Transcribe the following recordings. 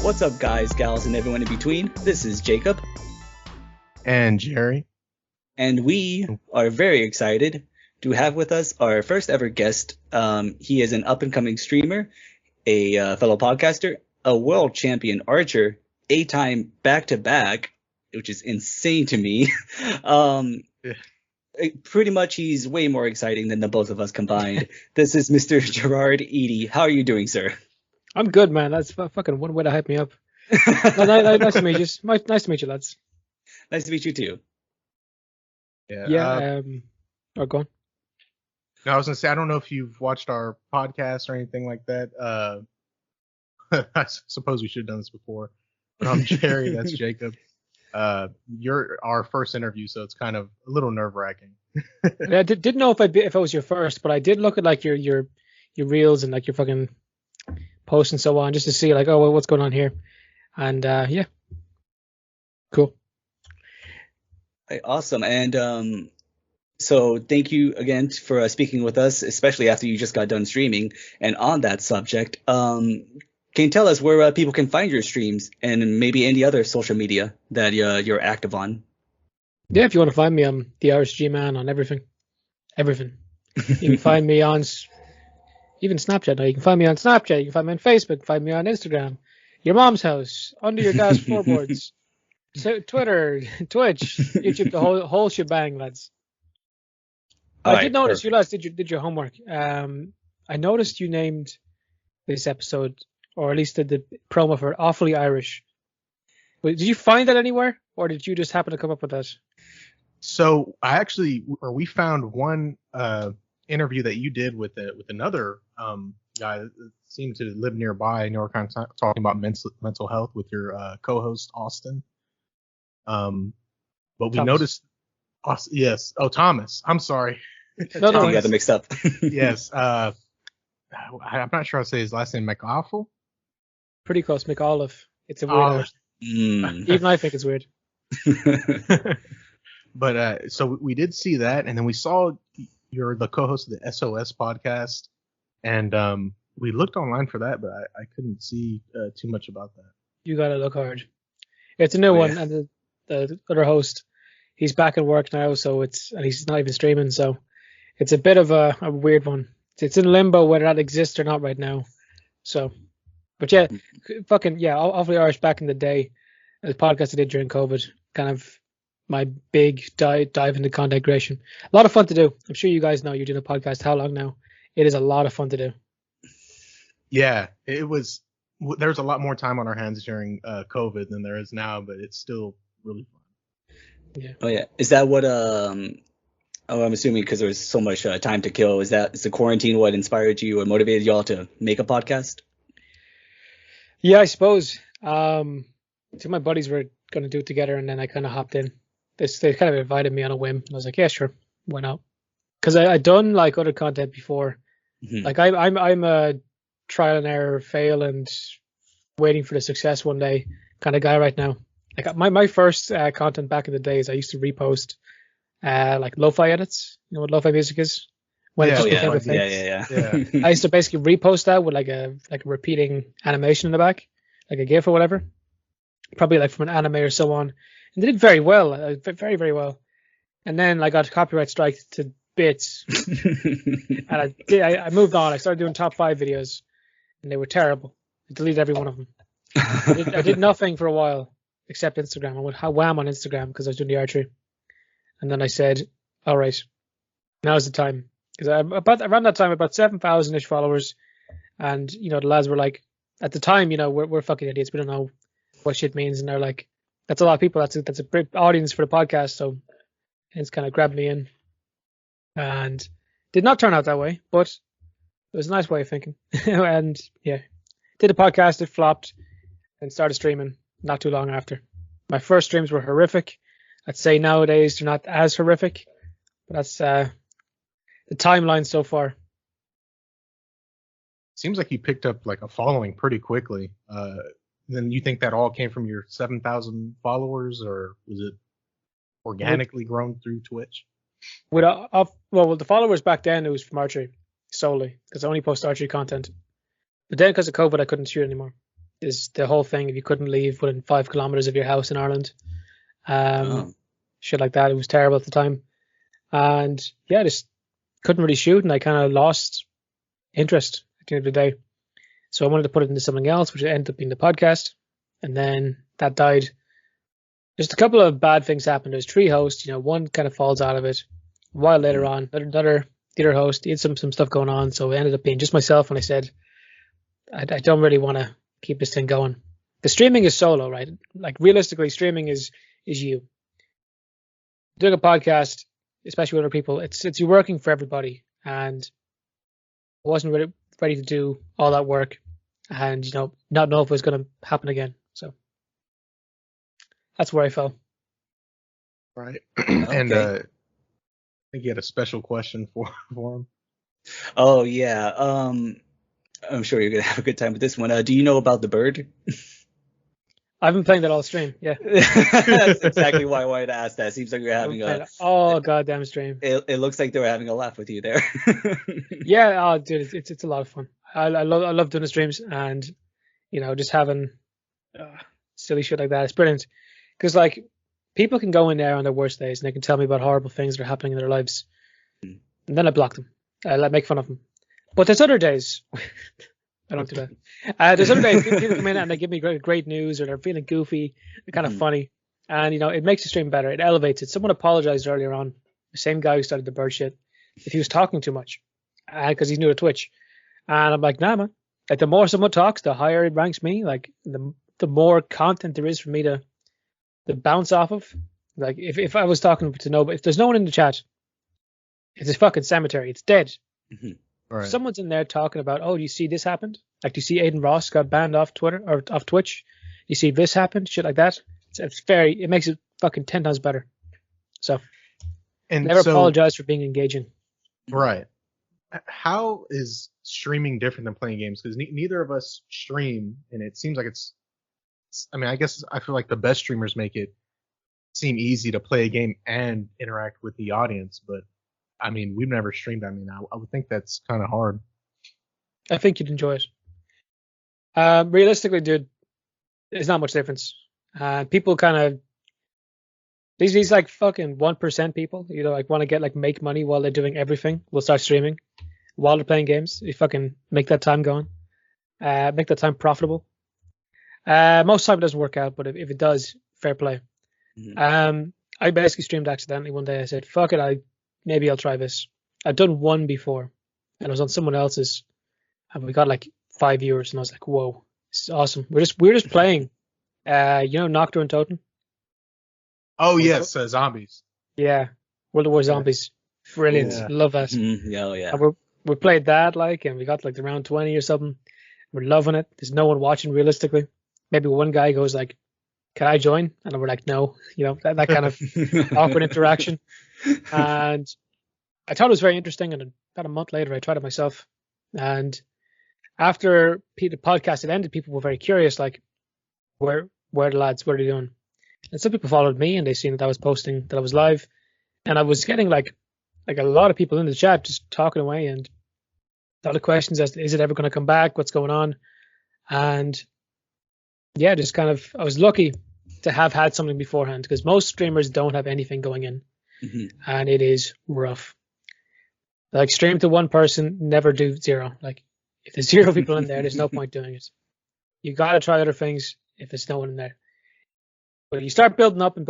What's up, guys, gals, and everyone in between? This is Jacob, And Jerry. and we are very excited to have with us our first ever guest. He is an up-and-coming streamer, a fellow podcaster, a world champion archer, a-time back-to-back, which is insane to me. um, Pretty much, he's way more exciting than the both of us combined. This is Mr. Gerard Eady. How are you doing, sir? I'm good, man. That's fucking one way to hype me up. Nice to meet you. Nice to meet you, lads. Nice to meet you too. Yeah. Go on. No, I was gonna say I don't know if you've watched our podcast or anything like that. I suppose we should have done this before. But I'm Jerry. That's Jacob. You're our first interview, so it's kind of a little nerve-wracking. I didn't know if I was your first, but I did look at like your reels and like your fucking posts and so on, just to see like, oh, well, what's going on here, and yeah, cool. Hey, awesome. And so thank you again for speaking with us, especially after you just got done streaming. And on that subject, can you tell us where people can find your streams and maybe any other social media that you're active on? Yeah, if you want to find me, I'm the Irish G-Man on everything. You can find me on even Snapchat now. You can find me on Snapchat. You can find me on Facebook. You can find me on Instagram. Your mom's house, under your dad's floorboards, Twitter, Twitch, YouTube, the whole shebang, lads. I did notice you lads did your homework. I noticed you named this episode, or at least the promo for it, Awfully Irish. Did you find that anywhere, or did you just happen to come up with that? So we found one interview that you did with another guy that seemed to live nearby, and you were kind of talking about mental health with your co-host Austin. But we Thomas. noticed, yes, Thomas. I'm sorry. No, you got them mixed up. Yes. I'm not sure how to say his last name. McAwful. Pretty close, McAuliffe. It's a weird. Even I think it's weird. But so we did see that, and then we saw you're the co-host of the SOS podcast, and we looked online for that, but I couldn't see too much about that. You gotta look hard. It's a new one, and the other host, he's back at work now, and he's not even streaming, so it's a bit of a weird one. It's in limbo whether that exists or not right now. So, but yeah, Awfully Irish back in the day, the podcast I did during COVID, kind of my big dive into content creation. A lot of fun to do. I'm sure you guys know you're doing a podcast. How long now? It is a lot of fun to do. Yeah, it was. There's a lot more time on our hands during COVID than there is now, but it's still really fun. Yeah. Oh yeah. Is that what I'm assuming because there was so much time to kill. Is the quarantine what inspired you or motivated y'all to make a podcast? Yeah, I suppose. Two of my buddies were going to do it together, and then I kind of hopped in. They kind of invited me on a whim. I was like, yeah, sure, why not? Because I'd done like other content before. Mm-hmm. Like I'm a trial and error, fail and waiting for the success one day kind of guy right now. Like my first content back in the days, I used to repost like lo-fi edits. You know what lo-fi music is? Yeah. I used to basically repost that with like a repeating animation in the back, like a GIF or whatever, probably like from an anime or so on. And they did very well, very, very well. And then I got copyright strike to bits. And I moved on. I started doing top 5 videos, and they were terrible. I deleted every one of them. I did nothing for a while except Instagram. I went wham on Instagram because I was doing the archery. And then I said, all right, now's the time. Because around that time, about 7,000-ish followers. And, the lads were like, at the time, we're fucking idiots. We don't know what shit means. And they're like, that's a lot of people. That's a big audience for the podcast. So it's kind of grabbed me in, and did not turn out that way, but it was a nice way of thinking. And yeah, did a podcast. It flopped, and started streaming not too long after. My first streams were horrific. I'd say nowadays they're not as horrific, but that's the timeline so far. Seems like you picked up like a following pretty quickly. Then you think that all came from your 7,000 followers, or was it organically grown through Twitch? With the followers back then, it was from archery solely, because I only post archery content. But then because of COVID, I couldn't shoot anymore. is the whole thing. If you couldn't leave within 5 kilometers of your house in Ireland, shit like that. It was terrible at the time, and yeah, just couldn't really shoot, and I kind of lost interest at the end of the day. So I wanted to put it into something else, which ended up being the podcast, and then that died. Just a couple of bad things happened. There's 3 hosts, one kind of falls out of it. A while later on, the other host, he had some stuff going on, so it ended up being just myself, and I said, I don't really want to keep this thing going. The streaming is solo, right? Like realistically, streaming is you. Doing a podcast, especially with other people, it's you working for everybody, and I wasn't really ready to do all that work, and not know if it was going to happen again. So that's where I fell. Right. Okay. And I think you had a special question for him. Oh yeah. I'm sure you're gonna have a good time with this one. Do you know about the bird? I've been playing that all stream. Yeah. That's exactly why I wanted to ask that. Seems like you're having goddamn stream. It looks like they were having a laugh with you there. Yeah, dude, it's a lot of fun. I love doing the streams, and just having silly shit like that. It's brilliant because like people can go in there on their worst days and they can tell me about horrible things that are happening in their lives, and then I block them. I make fun of them. But there's other days. I don't do that. There's other days people come in and they give me great news, or they're feeling goofy, they're kind of funny, and it makes the stream better. It elevates it. Someone apologized earlier on, the same guy who started the bird shit, if he was talking too much, because he's new to Twitch, and I'm like, nah, man. Like the more someone talks, the higher it ranks me. Like the more content there is for me to bounce off of. Like if I was talking to nobody, if there's no one in the chat, it's a fucking cemetery. It's dead. Mm-hmm. Right. If someone's in there talking about, oh, do you see this happened? Like, do you see Aiden Ross got banned off Twitter or off Twitch? You see this happened? Shit like that. It makes it fucking 10 times better. So, And never apologize for being engaging. Right. How is streaming different than playing games? Because neither of us stream, and it seems like I guess I feel like the best streamers make it seem easy to play a game and interact with the audience, but I mean, we've never streamed. I mean, I would think that's kind of hard. I think you'd enjoy it. Realistically, dude, there's not much difference. People kind of these like fucking 1% people, like want to get like make money while they're doing everything. Will start streaming while they're playing games. You fucking make that time going, make that time profitable. Most time it doesn't work out, but if it does, fair play. Mm-hmm. I basically streamed accidentally one day. I said, fuck it, maybe I'll try this. I've done one before, and it was on someone else's, and we got like 5 viewers, and I was like, whoa, this is awesome. We're just playing, Nocturne and Totem. Oh yes, zombies. Yeah, World of War Zombies. Brilliant, Yeah. love that. Mm-hmm. Oh yeah. And we played that and we got like the round 20 or something. We're loving it. There's no one watching realistically. Maybe one guy goes like, "Can I join?" And we're like, "No," that kind of awkward interaction. And I thought it was very interesting. And about a month later, I tried it myself. And after the podcast had ended, people were very curious, like, where are the lads? What are they doing? And some people followed me, and they seen that I was posting that I was live, and I was getting like a lot of people in the chat just talking away, and a lot of questions as to, is it ever going to come back? What's going on? And yeah, just kind of, I was lucky to have had something beforehand, because most streamers don't have anything going in, and it is rough. Like, stream to one person, never do 0. Like, if there's 0 people in there, there's no point doing it. You got to try other things if there's no one in there. But you start building up, and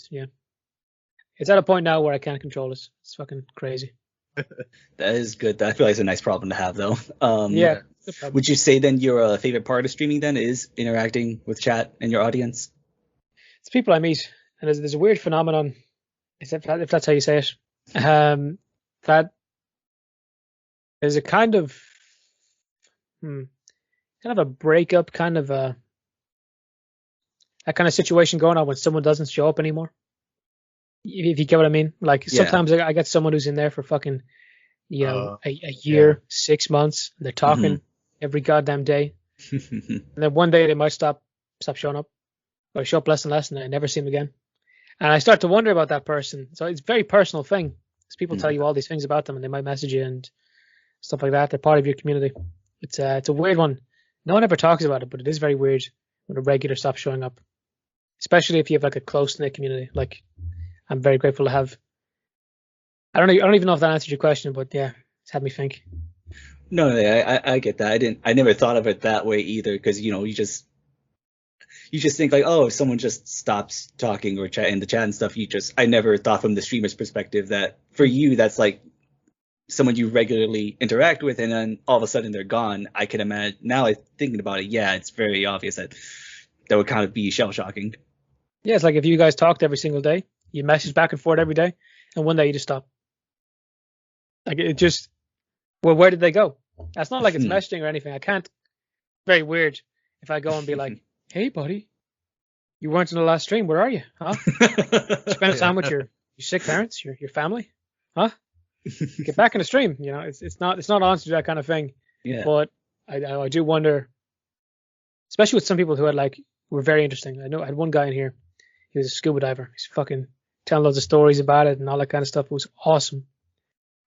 yeah. It's at a point now where I can't control it. It's fucking crazy. That is good. I feel like it's a nice problem to have, though. Yeah. Would you say then your favorite part of streaming then is interacting with chat and your audience? It's people I meet, and there's a weird phenomenon, if that's how you say it, that there's a kind of a breakup, kind of that kind of situation going on when someone doesn't show up anymore. If you get what I mean. Like, sometimes I get someone who's in there for fucking, a year, 6 months, and they're talking every goddamn day. And then one day they might stop showing up, or show up less and less, and I never see them again. And I start to wonder about that person. So it's a very personal thing, because people tell you all these things about them, and they might message you and stuff like that. They're part of your community. It's a weird one. No one ever talks about it, but it is very weird when a regular stops showing up, especially if you have like a close knit community. Like, I'm very grateful to have. I don't even know if that answered your question, but yeah, it's had me think. No, I get that. I never thought of it that way either, because you just think like, oh, if someone just stops talking or chat in the chat and stuff, I never thought from the streamer's perspective that for you that's like someone you regularly interact with, and then all of a sudden they're gone. I can imagine now, thinking about it, yeah, it's very obvious that would kind of be shell shocking. Yeah, it's like if you guys talked every single day, you message back and forth every day, and one day you just stop. Like it just, well, where did they go? That's not like it's messaging or anything. I can't. Very weird if I go and be like, hey, buddy, you weren't in the last stream. Where are you? Huh? Spend time with your sick parents, your family, huh? Get back in the stream. It's not honest to that kind of thing. Yeah. But I do wonder, especially with some people who were very interesting. I know I had one guy in here. He was a scuba diver. He's fucking telling loads of stories about it and all that kind of stuff. It was awesome.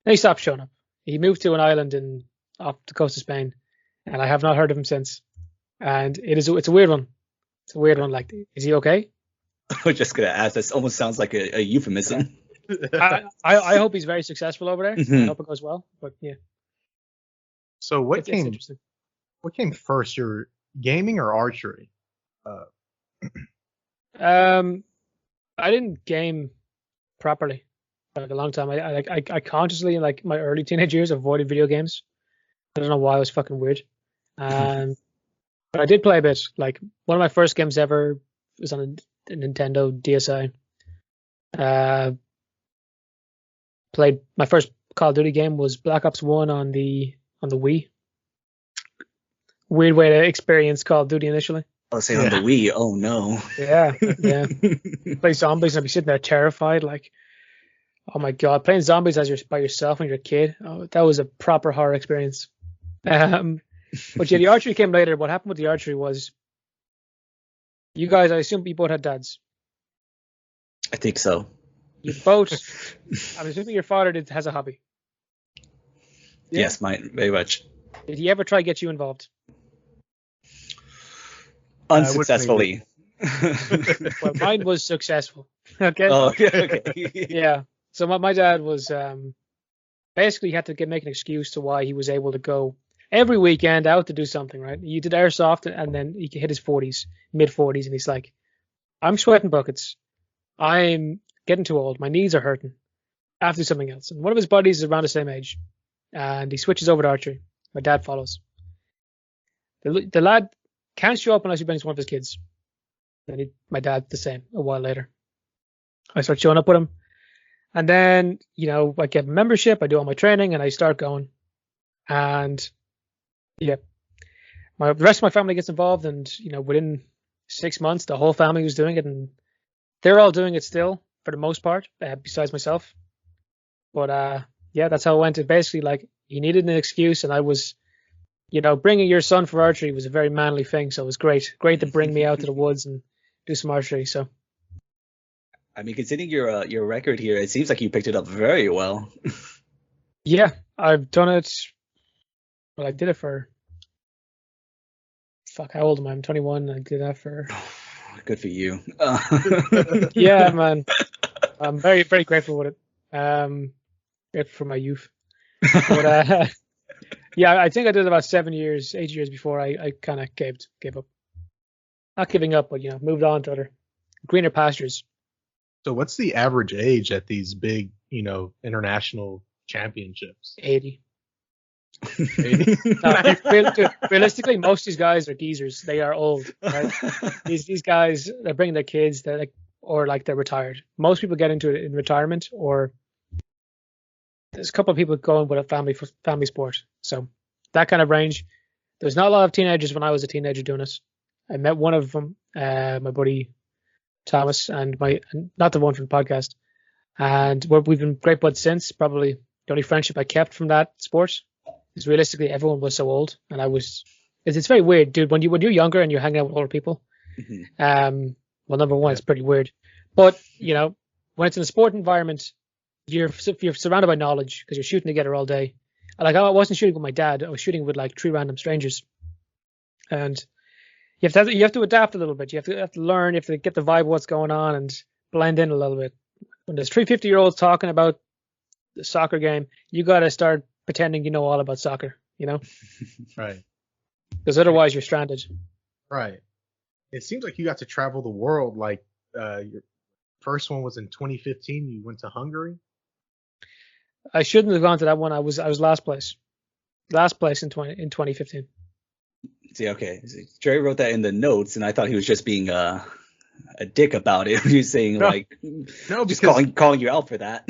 Then he stopped showing up. He moved to an island off the coast of Spain, and I have not heard of him since. And it's a weird one. It's a weird one. Like, is he okay? I was just gonna ask. This almost sounds like a euphemism. I hope he's very successful over there. I hope it goes well. But yeah. So what came first, your gaming or archery? I didn't game properly for like a long time. I consciously in like my early teenage years avoided video games. I don't know why. It was fucking weird. But I did play a bit. Like one of my first games ever was on a Nintendo DSi. Played my first Call of Duty game was Black Ops 1 on the Wii. Weird way to experience Call of Duty initially. I'll say on the Wii. Oh no. Yeah. Play zombies and I'd be sitting there terrified, like, oh my god, playing zombies as you're by yourself when you're a kid. Oh, that was a proper horror experience. But yeah, the archery came later. What happened with the archery was, you guys, I assume you both had dads. I think so. You both. I'm assuming your father has a hobby. Yeah. Yes, mine very much. Did he ever try to get you involved? Unsuccessfully. Well, mine was successful. Okay. Oh, okay. Yeah. So my dad was basically had to make an excuse to why he was able to go every weekend out to do something, right? He did airsoft and then he hit his 40s, mid 40s, and he's like, I'm sweating buckets. I'm getting too old. My knees are hurting. I have to do something else. And one of his buddies is around the same age, and he switches over to archery. My dad follows. The lad can't show up unless he brings one of his kids. Then my dad the same a while later. I start showing up with him. And then, I get membership, I do all my training, and I start going. And yeah, the rest of my family gets involved, and within 6 months, the whole family was doing it, and they're all doing it still for the most part, besides myself. But yeah, that's how it went. It basically, like, he needed an excuse, and I was, bringing your son for archery was a very manly thing, so it was great to bring me out to the woods and do some archery. So. I mean, considering your record here, it seems like you picked it up very well. Yeah, I've done it. Well, I did it for. Fuck, how old am I? I'm 21. I did that for. Good for you. Yeah, man. I'm very, very grateful with it. Grateful for my youth. But yeah, I think I did about 8 years before I kind of gave up. Not giving up, but moved on to other greener pastures. So what's the average age at these big, international championships? 80. 80? No, realistically, most of these guys are geezers. They are old. Right? These guys, they're bringing their kids. They're they're retired. Most people get into it in retirement, or there's a couple of people going with a family sport. So that kind of range. There's not a lot of teenagers when I was a teenager doing it. I met one of them, my buddy Thomas, and not the one from the podcast, and we've been great buds since. Probably the only friendship I kept from that sport is realistically everyone was so old, and I was. It's very weird, dude. When you're younger and you're hanging out with older people, well, number one, it's pretty weird, but when it's in a sport environment, you're surrounded by knowledge because you're shooting together all day. I wasn't shooting with my dad; I was shooting with like 3 random strangers, and you have to adapt a little bit. You have to learn. You have to get the vibe of what's going on and blend in a little bit. When there's 350-year-olds talking about the soccer game, you got to start pretending you know all about soccer. Right. Because otherwise you're stranded. Right. It seems like you got to travel the world. Like your first one was in 2015. You went to Hungary. I shouldn't have gone to that one. I was last place. Last place in 2015. See, okay. Jerry wrote that in the notes, and I thought he was just being a dick about it. He was saying no, just calling you out for that.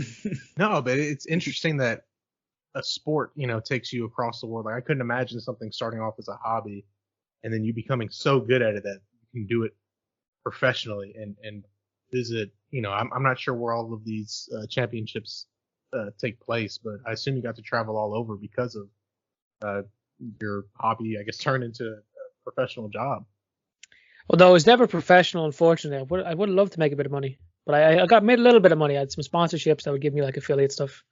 No, but it's interesting that a sport, takes you across the world. Like I couldn't imagine something starting off as a hobby, and then you becoming so good at it that you can do it professionally and visit. I'm not sure where all of these championships take place, but I assume you got to travel all over because of your hobby, I guess, turned into a professional job. Although I was never professional, unfortunately. I would love to make a bit of money, but I made a little bit of money. I had some sponsorships that would give me like affiliate stuff.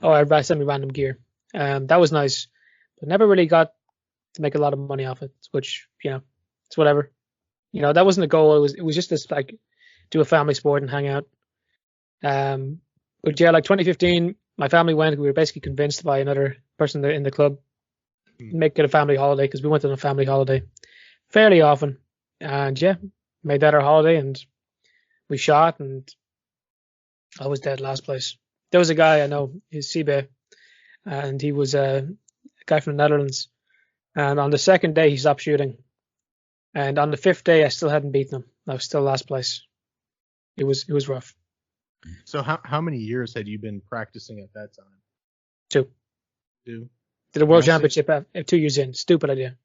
Oh, I sent me random gear. That was nice, but never really got to make a lot of money off it. Which it's whatever. That wasn't the goal. It was just this like do a family sport and hang out. But yeah, like 2015, my family went. We were basically convinced by another person in the club make it a family holiday because we went on a family holiday fairly often. And yeah, made that our holiday, and we shot, and I was dead last place. There was a guy I know, he's Seabay, and he was a guy from the Netherlands. And on the second day, he stopped shooting. And on the fifth day, I still hadn't beaten him. I was still last place. It was rough. So how many years had you been practicing at that time? 2. Did a world championship at 2 years in. Stupid idea.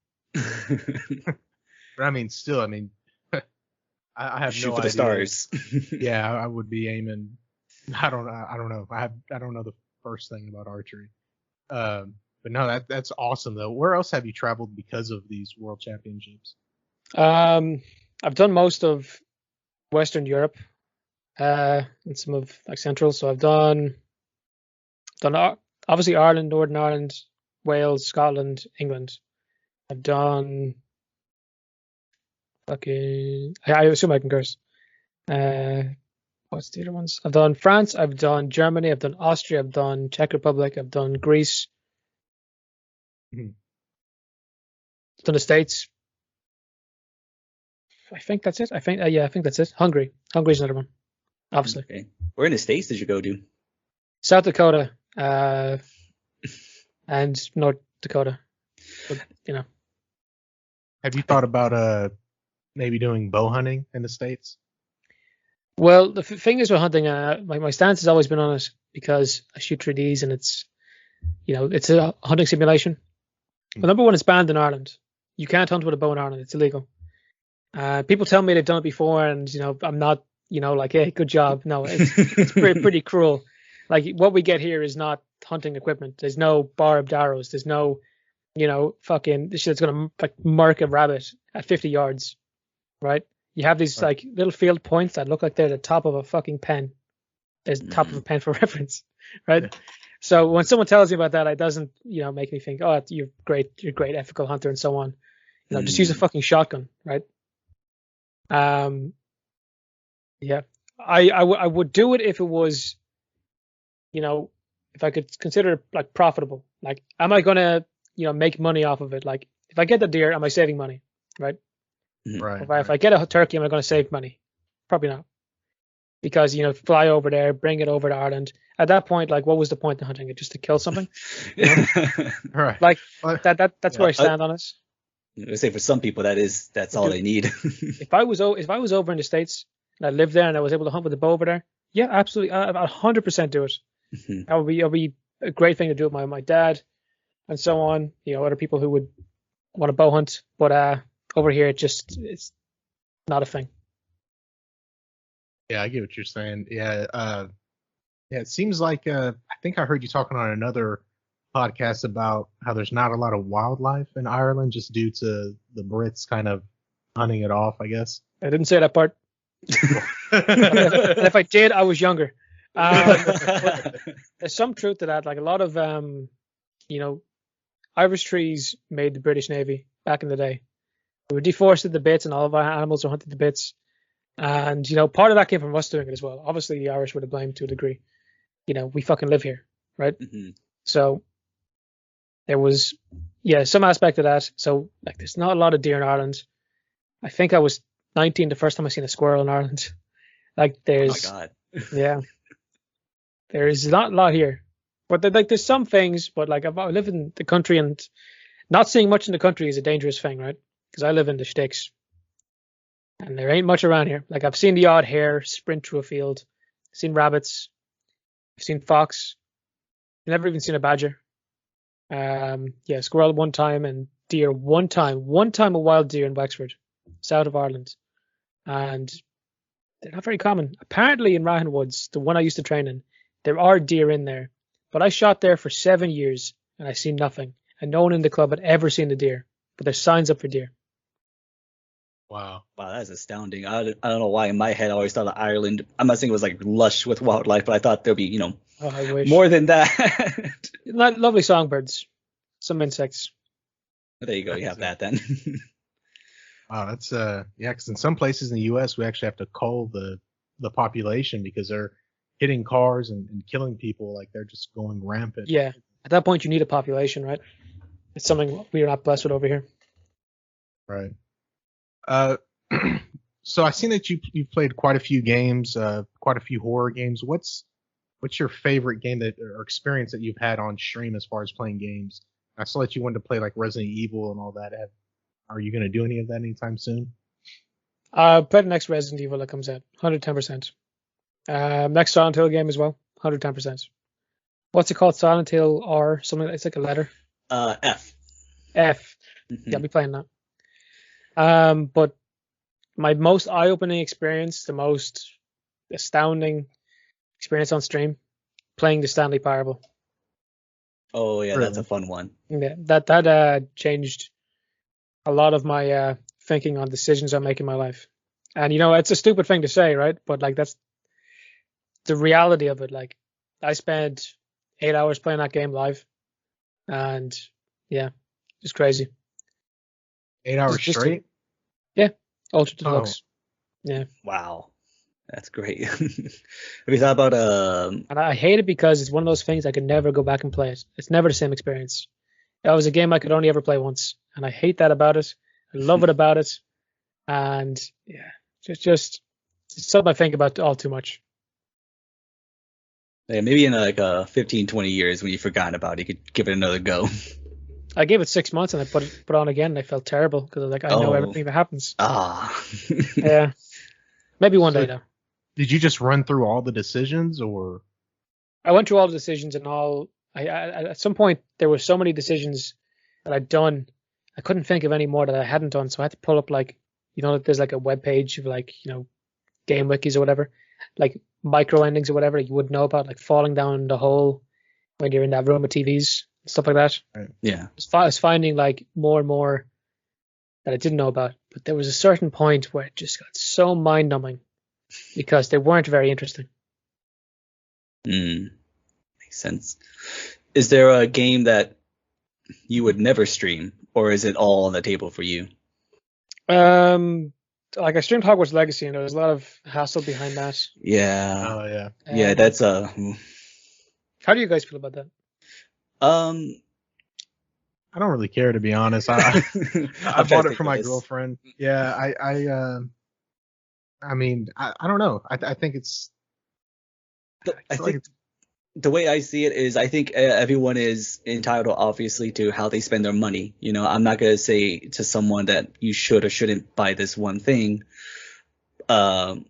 But I mean, still, I have shoot no for idea. The stars. Yeah, I would be aiming. I don't know. I don't know the first thing about archery. But no, that's awesome though. Where else have you traveled because of these world championships? I've done most of Western Europe, and some of like Central. So I've done obviously Ireland, Northern Ireland, Wales, Scotland, England. I've done I assume I can curse. What's the other ones? I've done France, I've done Germany, I've done Austria, I've done Czech Republic, I've done Greece. Mm-hmm. I've done the States. I think that's it. I think that's it. Hungary's another one, obviously. Okay. Where in the States did you go to? South Dakota, and North Dakota. But, Have you thought about maybe doing bow hunting in the States? Well, the thing is with hunting, my stance has always been on it because I shoot 3Ds and it's a hunting simulation. But number one, it's banned in Ireland. You can't hunt with a bow in Ireland. It's illegal. People tell me they've done it before, and I'm not, like, hey, good job. No, it's pretty cruel. Like what we get here is not hunting equipment. There's no barbed arrows. There's no, fucking this shit that's gonna like mark a rabbit at 50 yards, right? You have these like little field points that look like they're the top of a fucking pen. There's the top of a pen for reference, right? Yeah. So when someone tells me about that, it doesn't, make me think, oh, you're great ethical hunter and so on. Just use a fucking shotgun, right? Yeah, I would do it if it was, if I could consider it like profitable. Like, am I gonna, make money off of it? Like, if I get the deer, am I saving money, right? Right. If I get a turkey, am I going to save money? Probably not. Because, fly over there, bring it over to Ireland. At that point, like, what was the point of hunting it? Just to kill something? Right. Like, that's where I stand on it. I say for some people, that's all they need. If I was over in the States and I lived there and I was able to hunt with a bow over there, yeah, absolutely, I'd 100% do it. That would be a great thing to do with my dad and so on. Other people who would want to bow hunt, but over here, it's not a thing. Yeah, I get what you're saying. Yeah, it seems like I think I heard you talking on another podcast about how there's not a lot of wildlife in Ireland just due to the Brits kind of hunting it off, I guess. I didn't say that part. If I did, I was younger. There's some truth to that. Like a lot of, Irish trees made the British Navy back in the day. We were deforested to bits, and all of our animals were hunted to bits. And part of that came from us doing it as well. Obviously, the Irish would have blamed to a degree. We fucking live here, right? Mm-hmm. So there was, some aspect of that. So like, there's not a lot of deer in Ireland. I think I was 19 the first time I seen a squirrel in Ireland. Like, there's, oh my God. yeah, there's not a lot here. But there's some things. But like, I live in the country, and not seeing much in the country is a dangerous thing, right? Because I live in the sticks, and there ain't much around here. Like, I've seen the odd hare sprint through a field. I've seen rabbits. I've seen fox. I've never even seen a badger. Squirrel one time, and deer one time. One time a wild deer in Wexford, south of Ireland. And they're not very common. Apparently in Rahan Woods, the one I used to train in, there are deer in there. But I shot there for 7 years, and I seen nothing. And no one in the club had ever seen a deer. But there's signs up for deer. Wow. Wow, that's astounding. I don't know why in my head I always thought of Ireland. I'm not saying it was like lush with wildlife, but I thought there'd be, I wish. more than that. Lovely songbirds. Some insects. There you go. You have that then. Wow, that's because in some places in the U.S. we actually have to cull the population because they're hitting cars and killing people. Like, they're just going rampant. Yeah, at that point you need a population, right? It's something we're not blessed with over here. Right. So I've seen that you've played quite a few games, quite a few horror games. What's your favorite game or experience that you've had on stream as far as playing games? I saw that you wanted to play like Resident Evil and all that. Are you going to do any of that anytime soon? Play the next Resident Evil that comes out, 110%. Next Silent Hill game as well, 110%. What's it called? Silent Hill R, something. It's like a letter. F. F. Mm-hmm. Yeah, I'll be playing that. But my most eye-opening experience, the most astounding experience on stream, playing the Stanley Parable. Oh yeah, Really? that's a fun one. Yeah, that changed a lot of my thinking on decisions I make in my life. And it's a stupid thing to say, right? But like, that's the reality of it. Like, I spent 8 hours playing that game live, and yeah, it's crazy. 8 hours Just straight? Yeah, Ultra Deluxe. Yeah. Wow, that's great. Have you thought about And I hate it because it's one of those things I could never go back and play it. It's never the same experience. That was a game I could only ever play once, and I hate that about it. I love it about it, and yeah, just it's something I think about all too much. Yeah, maybe in like 15, 20 years when you've forgotten about it, you could give it another go. I gave it 6 months and I put it on again, and I felt terrible because I was like, I know everything that happens. Yeah, maybe one day though. Did you just run through all the decisions, or? I went through all the decisions and all. I at some point there were so many decisions that I'd done, I couldn't think of any more that I hadn't done. So I had to pull up like, there's like a web page of like, game wikis or whatever, like micro endings or whatever you would know about, like falling down the hole when you're in that room with TVs, stuff like that. Right. Yeah. I was finding like more and more that I didn't know about, but there was a certain point where it just got so mind numbing because they weren't very interesting. Makes sense. Is there a game that you would never stream, or is it all on the table for you? Like, I streamed Hogwarts Legacy, and there was a lot of hassle behind that. Yeah. Oh yeah. Yeah, that's How do you guys feel about that? I don't really care, to be honest. I bought it for my girlfriend. Yeah, I mean, I don't know. I think it's. I think the way I see it is, I think everyone is entitled, obviously, to how they spend their money. I'm not going to say to someone that you should or shouldn't buy this one thing. I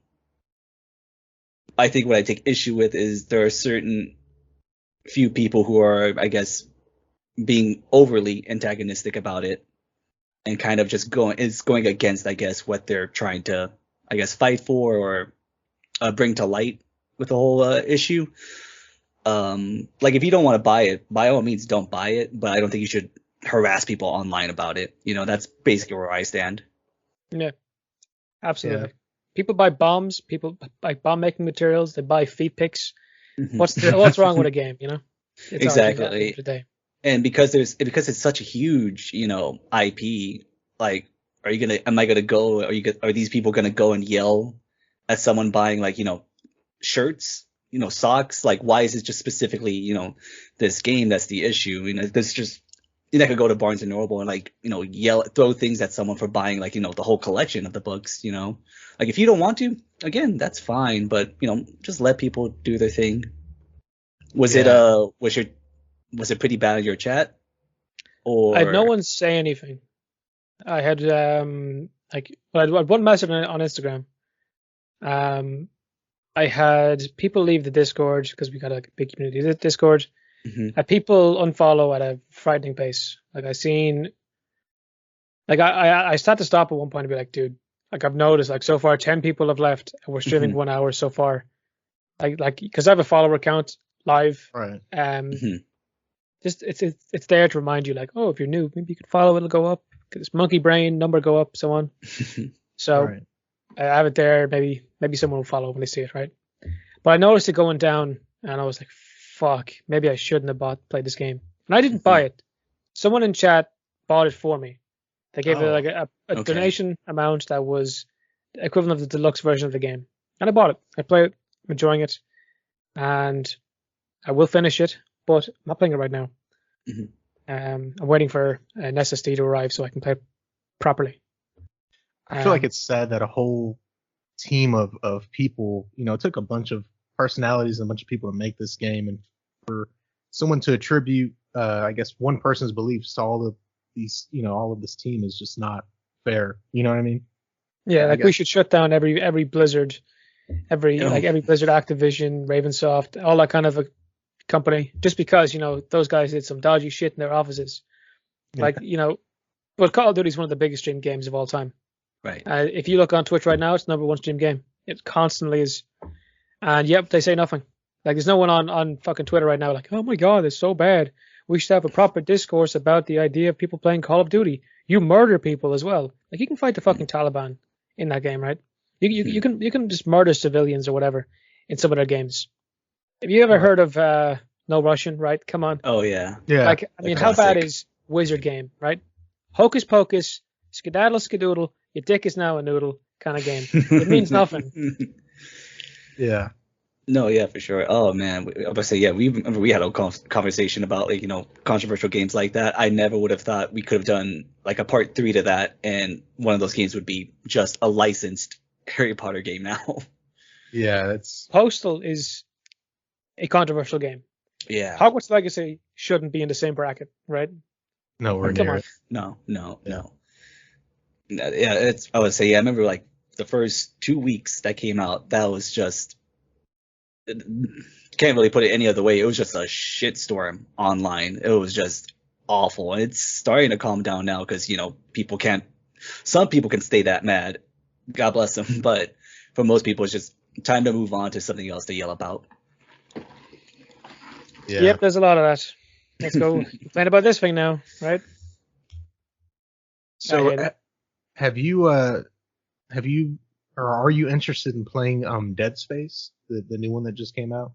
think what I take issue with is there are certain few people who are, I guess, being overly antagonistic about it and kind of just going against, I guess, what they're trying to, I guess, fight for or bring to light with the whole issue. Like, if you don't want to buy it, by all means don't buy it, but I don't think you should harass people online about it. That's basically where I stand. Yeah, absolutely. Yeah. People buy bombs, people buy bomb making materials, they buy feet pics. Mhm. What's wrong with a game, It's Exactly. art at the end of the day. And because it's such a huge, IP, like, am I gonna go? Are these people gonna go and yell at someone buying like, shirts, socks? Like, why is it just specifically, this game that's the issue? This just, you're not gonna go to Barnes and Noble and like, throw things at someone for buying like, the whole collection of the books, Like if you don't want to, again, that's fine, but just let people do their thing. Was it was it pretty bad in your chat? Or I had no one say anything. I had I had one message on Instagram. I had people leave the Discord because we got a big community Discord. Mm-hmm. I had people unfollow at a frightening pace. Like I had to stop at one point and be like, dude, like I've noticed like so far 10 people have left and we're streaming Mm-hmm. 1 hour so far. Like because I have a follower account live. Right. Mm-hmm. Just it's there to remind you like, oh, if you're new, maybe you could follow, it'll go up. This monkey brain number go up, so on. So Right. I have it there. Maybe someone will follow when they see it, right? But I noticed it going down, and I was like, "Fuck! Maybe I shouldn't have played this game." And I didn't buy it. Someone in chat bought it for me. They gave it like a okay. donation amount that was equivalent of the deluxe version of the game, and I bought it. I play it, I'm enjoying it, and I will finish it, but I'm not playing it right now. Mm-hmm. I'm waiting for an SSD to arrive so I can play it properly. I feel like it's sad that a whole team of people, it took a bunch of personalities and a bunch of people to make this game, and for someone to attribute, I guess, one person's beliefs to all of these, all of this team is just not fair. You know what I mean? Yeah, like we should shut down every Blizzard, every Blizzard, Activision, Ravensoft, all that kind of a company, just because those guys did some dodgy shit in their offices. Like but Call of Duty is one of the biggest streamed games of all time. Right. If you look on Twitch right now, it's the #1 streamed game. It constantly is. And yep, they say nothing. Like there's no one on fucking Twitter right now like, oh my god, it's so bad. We should have a proper discourse about the idea of people playing Call of Duty. You murder people as well. Like you can fight the fucking Taliban in that game, right? You can just murder civilians or whatever in some of their games. Have you ever heard of No Russian, right? Come on. Oh yeah. Yeah. Like I mean, how bad is Wizard game, right? Hocus pocus, skedaddle skedoodle, your dick is now a noodle kind of game. It means nothing. Yeah. No, yeah, for sure. Oh man, I was about to say, yeah, we had a conversation about like controversial games like that. I never would have thought we could have done like a part 3 to that, and one of those games would be just a licensed Harry Potter game now. Yeah, that's Postal is a controversial game. Yeah. Hogwarts Legacy shouldn't be in the same bracket, right? nowhere Come near on. it. No. Yeah, I would say, yeah, I remember like the first 2 weeks that came out, that was just, can't really put it any other way. It was just a shitstorm online. It was just awful. And it's starting to calm down now because, some people can stay that mad. God bless them. But for most people, it's just time to move on to something else to yell about. Yeah. Yep, there's a lot of that. Let's go complain about this thing now, right? So have you or are you interested in playing Dead Space, the new one that just came out?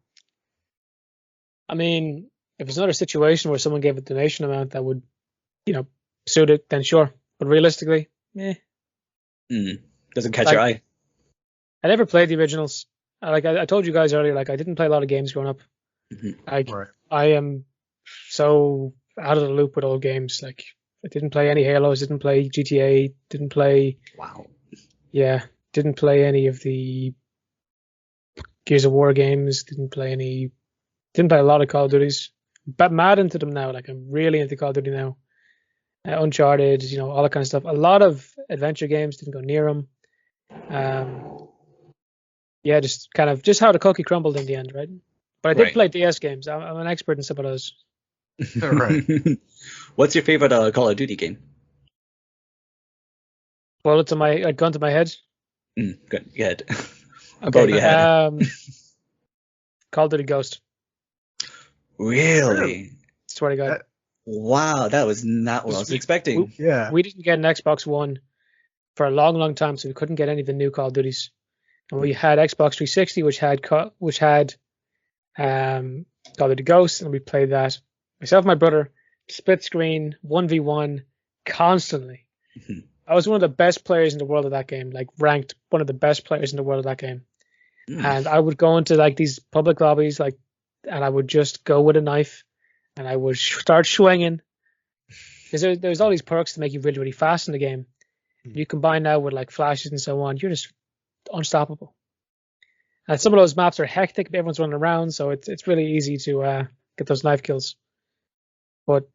I mean, if it's not a situation where someone gave a donation amount that would, suit it, then sure. But realistically, Doesn't catch your eye. I never played the originals. I told you guys earlier, I didn't play a lot of games growing up. Right. I am so out of the loop with old games. Like, I didn't play any Halos, didn't play GTA, didn't play. Wow. Yeah, didn't play any of the Gears of War games. Didn't play a lot of Call of Duties. But mad into them now. Like, I'm really into Call of Duty now. Uncharted, all that kind of stuff. A lot of adventure games, didn't go near them. Yeah, just how the cookie crumbled in the end, right? But I did play DS games. I'm an expert in some of those. Right. What's your favorite Call of Duty game? Bullet to my gun to my head. Good. Go ahead. Okay. Go to your head. Call of Duty Ghost. Really? Swear to God. Wow, that was not what I was expecting. We didn't get an Xbox One for a long, long time, so we couldn't get any of the new Call of Duties. And we had Xbox 360, which had Call of Duty Ghost, and we played that. Myself and my brother, split screen, 1v1, constantly. I was one of the best players in the world of that game, like ranked one of the best players in the world of that game. And I would go into like these public lobbies, like, and I would just go with a knife, and I would start swinging. Because there's all these perks to make you really, really fast in the game. You combine that with like flashes and so on, you're just unstoppable. And some of those maps are hectic, everyone's running around, so it's really easy to get those knife kills. But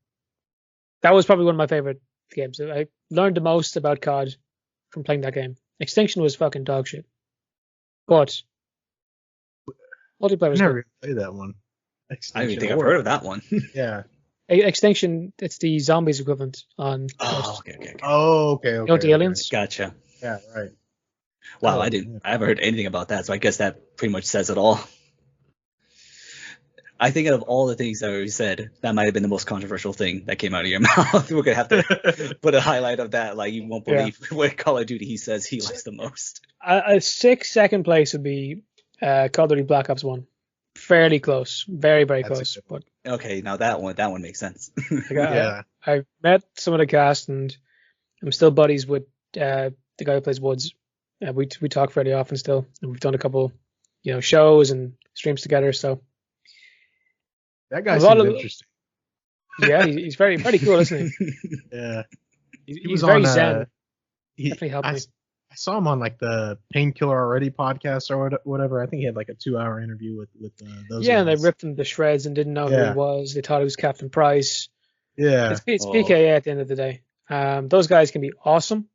that was probably one of my favorite games. I learned the most about COD from playing that game. Extinction was fucking dog shit, but multiplayer was I never good. played that one. I don't even think I've heard of that one. Yeah. Extinction, it's the zombies equivalent on. Oh, okay. Oh, okay. You know the aliens? Gotcha. Yeah, right. Wow, Oh, I haven't heard anything about that, so I guess that pretty much says it all. I think out of all the things that we said, that might have been the most controversial thing that came out of your mouth. We're gonna have to put a highlight of that. Like, you won't believe what Call of Duty he says he likes the most. A 6th place would be Call of Duty Black Ops 1. Fairly close, very very close. But okay, now that one makes sense. I met some of the cast, and I'm still buddies with the guy who plays Woods. We talk fairly often still, and we've done a couple, shows and streams together. So that guy seems interesting. Yeah, he's very very cool, isn't he? Yeah, he's very zen. Definitely helped me. I saw him on like the Painkiller Already podcast or whatever. I think he had like a 2-hour interview with those. Yeah, guys. and they ripped him to shreds and didn't know who he was. They thought he was Captain Price. Yeah, it's PKA at the end of the day. Those guys can be awesome,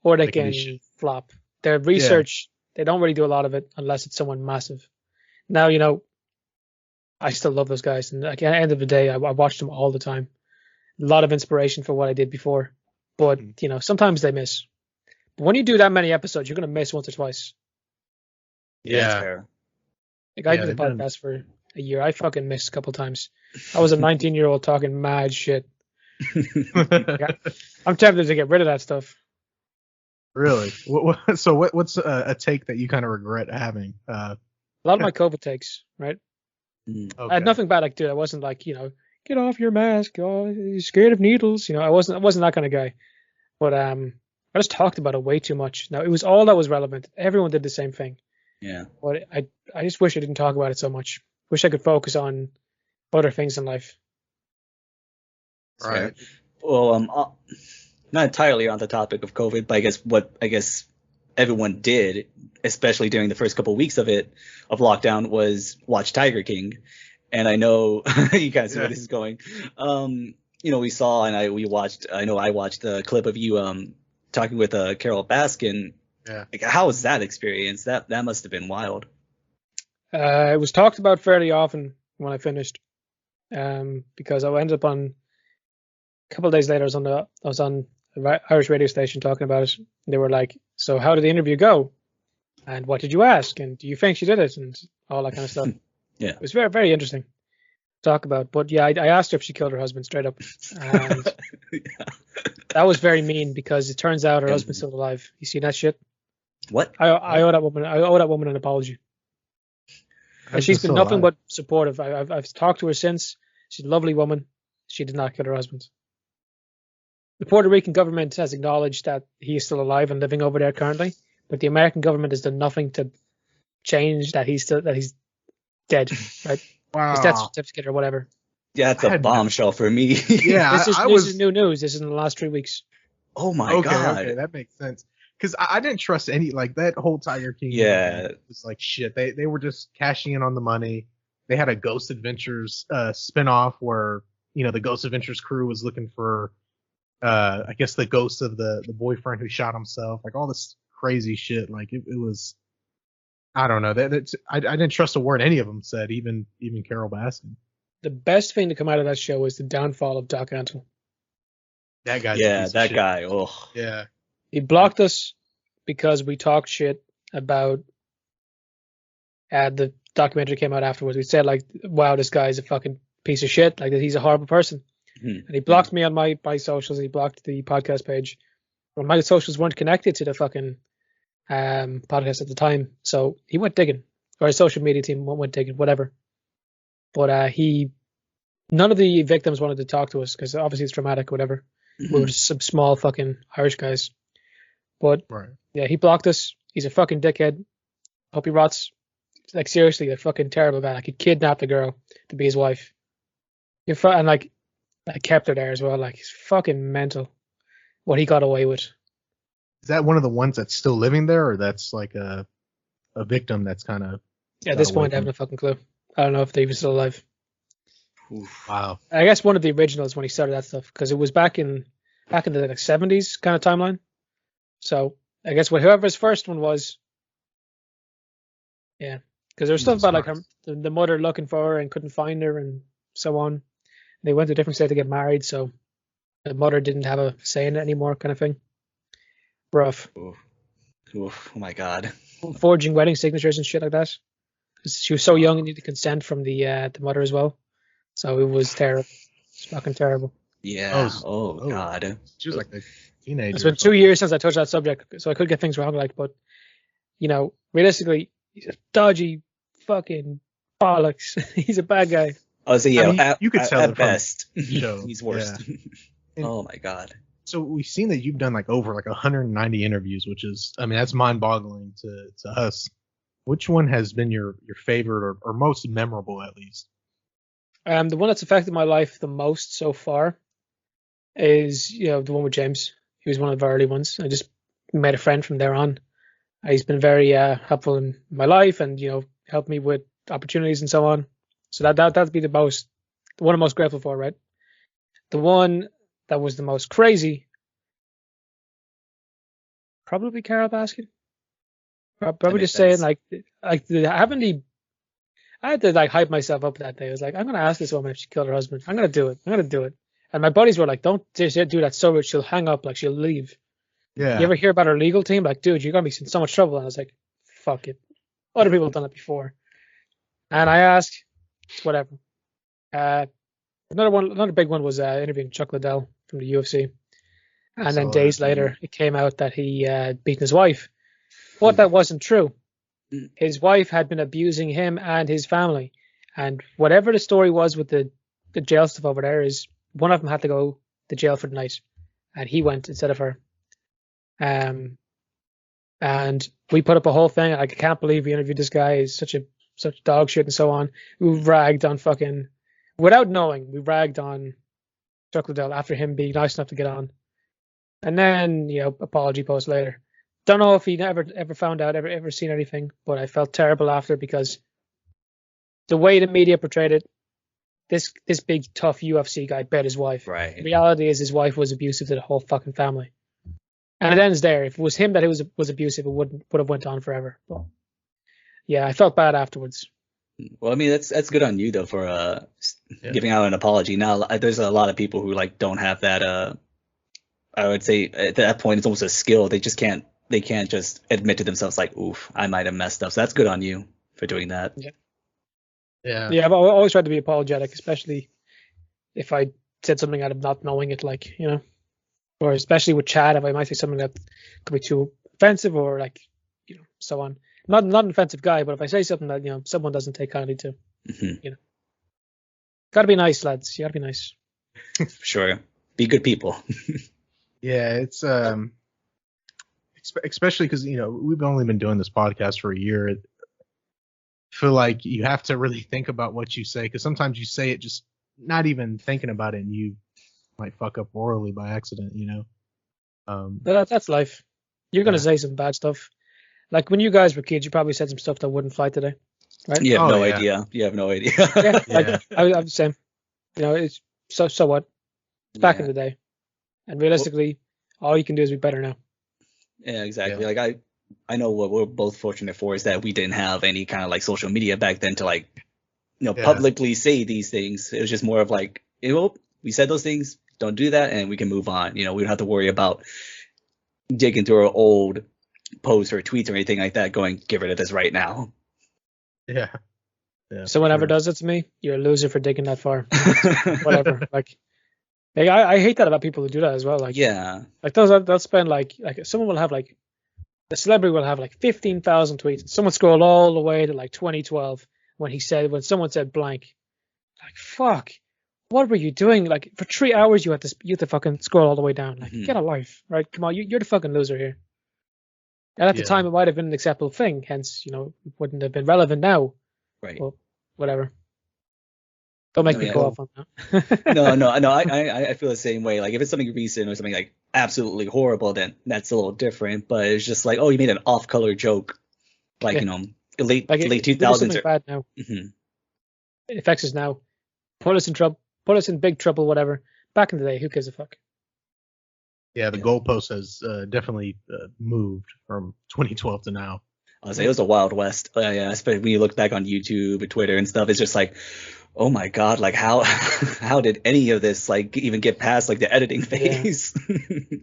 or they can flop. Their research, they don't really do a lot of it unless it's someone massive. Now, I still love those guys, and at the end of the day, I watched them all the time. A lot of inspiration for what I did before, but sometimes they miss. But when you do that many episodes, you're gonna miss once or twice. Yeah. Fair. Like I did the podcast for a year. I fucking missed a couple times. I was a 19-year-old talking mad shit. I'm tempted to get rid of that stuff. Really? So what's a take that you kind of regret having? A lot of my COVID takes, right? Okay. I had nothing bad like dude. I wasn't like, get off your mask. Oh, you're scared of needles. I wasn't that kind of guy. But I just talked about it way too much. Now, it was all that was relevant. Everyone did the same thing. Yeah. But I just wish I didn't talk about it so much. Wish I could focus on other things in life. Right. Well, not entirely on the topic of COVID, but I guess everyone did, especially during the first couple of weeks of lockdown, was watch Tiger King. And I know you guys see where this is going. We saw, and I watched the clip of you talking with Carol Baskin. Yeah. Like, how was that experience? That must have been wild. It was talked about fairly often when I finished, because I ended up on a couple of days later. I was on an Irish radio station talking about it. They were like, "So how did the interview go? And what did you ask? And do you think she did it? And all that kind of stuff." Yeah, it was very very interesting to talk about. But yeah, I asked her if she killed her husband straight up, and that was very mean because it turns out her husband's still alive. You see that shit? What? I owe that woman an apology. And she's been nothing but supportive. I've talked to her since. She's a lovely woman. She did not kill her husband. The Puerto Rican government has acknowledged that he is still alive and living over there currently, but the American government has done nothing to change that he's dead. Right? Wow. His death certificate or whatever. Yeah, that's a bombshell for me. Yeah, this is new news. This is in the last 3 weeks. Oh my god. Okay, that makes sense. Because I didn't trust any, like, that whole Tiger King. Yeah. Was like shit. They were just cashing in on the money. They had a Ghost Adventures spinoff where, the Ghost Adventures crew was looking for, I guess, the ghost of the boyfriend who shot himself. Like, all this crazy shit. Like, it was, I don't know. I didn't trust a word any of them said, even Carol Baskin. The best thing to come out of that show was the downfall of Doc Antle. That guy. Yeah, that guy. Oh. Yeah. He blocked us because we talked shit about the documentary came out afterwards. We said, like, wow, this guy's a fucking piece of shit. Like, he's a horrible person. Mm-hmm. And he blocked me on my socials. He blocked the podcast page. Well, my socials weren't connected to the fucking podcast at the time. So he went digging. Or his social media team went digging, whatever. But none of the victims wanted to talk to us because obviously it's traumatic, whatever. Mm-hmm. We were just some small fucking Irish guys. But Right. yeah, he blocked us. He's a fucking dickhead. Hope he rots. Like seriously, a fucking terrible guy. Like he kidnapped a girl to be his wife. And like I kept her there as well. Like he's fucking mental. What he got away with. Is that one of the ones that's still living there, or that's like a victim that's kind of? At this point, I have no fucking clue. I don't know if they're even still alive. Oof. Wow. I guess one of the originals when he started that stuff, because it was back in the like 70s kind of timeline. So I guess whoever his first one was, yeah, because there was stuff about like the mother looking for her and couldn't find her and so on. They went to a different state to get married, so the mother didn't have a say in it anymore, kind of thing. Rough. Oof. Oof. Oh my god. Forging wedding signatures and shit like that. 'Cause she was so young and needed consent from the mother as well. So it was terrible. It's fucking terrible. Yeah. Oh god. She was like a teenager. It's been 2 years since I touched that subject, so I could get things wrong. Like, but you know, realistically, he's a dodgy fucking bollocks. He's a bad guy. Oh, so yeah. I mean, you could tell at it from best. the show. He's worse. Yeah. Oh my god. So we've seen that you've done like over like 190 interviews, which is, I mean, that's mind-boggling to us. Which one has been your favorite or most memorable, at least? The one that's affected my life the most so far is, the one with James. He was one of the early ones. I just made a friend from there on. He's been very helpful in my life and, helped me with opportunities and so on. So that'd be the one I'm most grateful for, right? The one that was the most crazy, probably Carol Baskin. Probably just saying like I had to like hype myself up that day. I was like, I'm gonna ask this woman if she killed her husband. I'm gonna do it. And my buddies were like, don't do that so much. She'll hang up, like she'll leave. Yeah. You ever hear about her legal team? Like, dude, you're gonna be in so much trouble. And I was like, fuck it. Other people have done it before. And I asked, whatever. Another big one was interviewing Chuck Liddell from the UFC. And then days later, it came out that he beaten his wife. But that wasn't true. His wife had been abusing him and his family. And whatever the story was with the jail stuff over there is one of them had to go to jail for the night. And he went instead of her. And we put up a whole thing. Like, I can't believe we interviewed this guy. He's such dog shit and so on. We ragged on fucking, without knowing, we ragged on Chuck Liddell after him being nice enough to get on. And then, apology post later. Don't know if he ever found out, ever seen anything, but I felt terrible after because the way the media portrayed it, this big tough UFC guy bet his wife. Right. The reality is his wife was abusive to the whole fucking family. And it ends there. If it was him that was abusive, it would have went on forever. But yeah, I felt bad afterwards. Well, I mean, that's good on you though for giving out an apology. Now, there's a lot of people who like don't have that. I would say at that point it's almost a skill. They just can't. They can't just admit to themselves like, "Oof, I might have messed up." So that's good on you for doing that. Yeah. I've always tried to be apologetic, especially if I said something out of not knowing it, like or especially with Chad, if I might say something that could be too offensive or like so on. Not an offensive guy, but if I say something that someone doesn't take kindly to, gotta be nice, lads. You gotta be nice. Sure, be good people. Yeah, it's especially because we've only been doing this podcast for a year. I feel like you have to really think about what you say, because sometimes you say it just not even thinking about it, and you might fuck up royally by accident. But that's life. You're gonna say some bad stuff. Like when you guys were kids, you probably said some stuff that wouldn't fly today, right? You have no idea. You have no idea. Like I'm the same. It's so what? It's back in the day, and realistically, all you can do is be better now. Yeah, exactly. Yeah. Like I know what we're both fortunate for is that we didn't have any kind of like social media back then to like, publicly say these things. It was just more of like, we said those things, don't do that, and we can move on. We don't have to worry about digging through our old posts or tweets or anything like that, going, get rid of this right now. Yeah. Someone ever does it to me, you're a loser for digging that far. Whatever. Like I hate that about people who do that as well. Like, like they'll spend like someone will have like, the celebrity will have like 15,000 tweets. Someone scrolled all the way to like 2012 when someone said blank. Like, fuck, what were you doing? Like for 3 hours you have to fucking scroll all the way down. Like, get a life, right? Come on, you're the fucking loser here. And at the time, it might have been an acceptable thing. Hence, it wouldn't have been relevant now. Right. But whatever. Don't make me go off on that. No. I feel the same way. Like if it's something recent or something like absolutely horrible, then that's a little different. But it's just like, oh, you made an off-color joke, like late 2000s. Bad now. Mm-hmm. It affects us now. Put us in trouble. Put us in big trouble. Whatever. Back in the day, who gives a fuck? Yeah, the goalpost has definitely moved from 2012 to now. I was say it was a Wild West. Yeah, especially when you look back on YouTube and Twitter and stuff. It's just like, oh my god, like how did any of this like even get past like the editing phase? Yeah.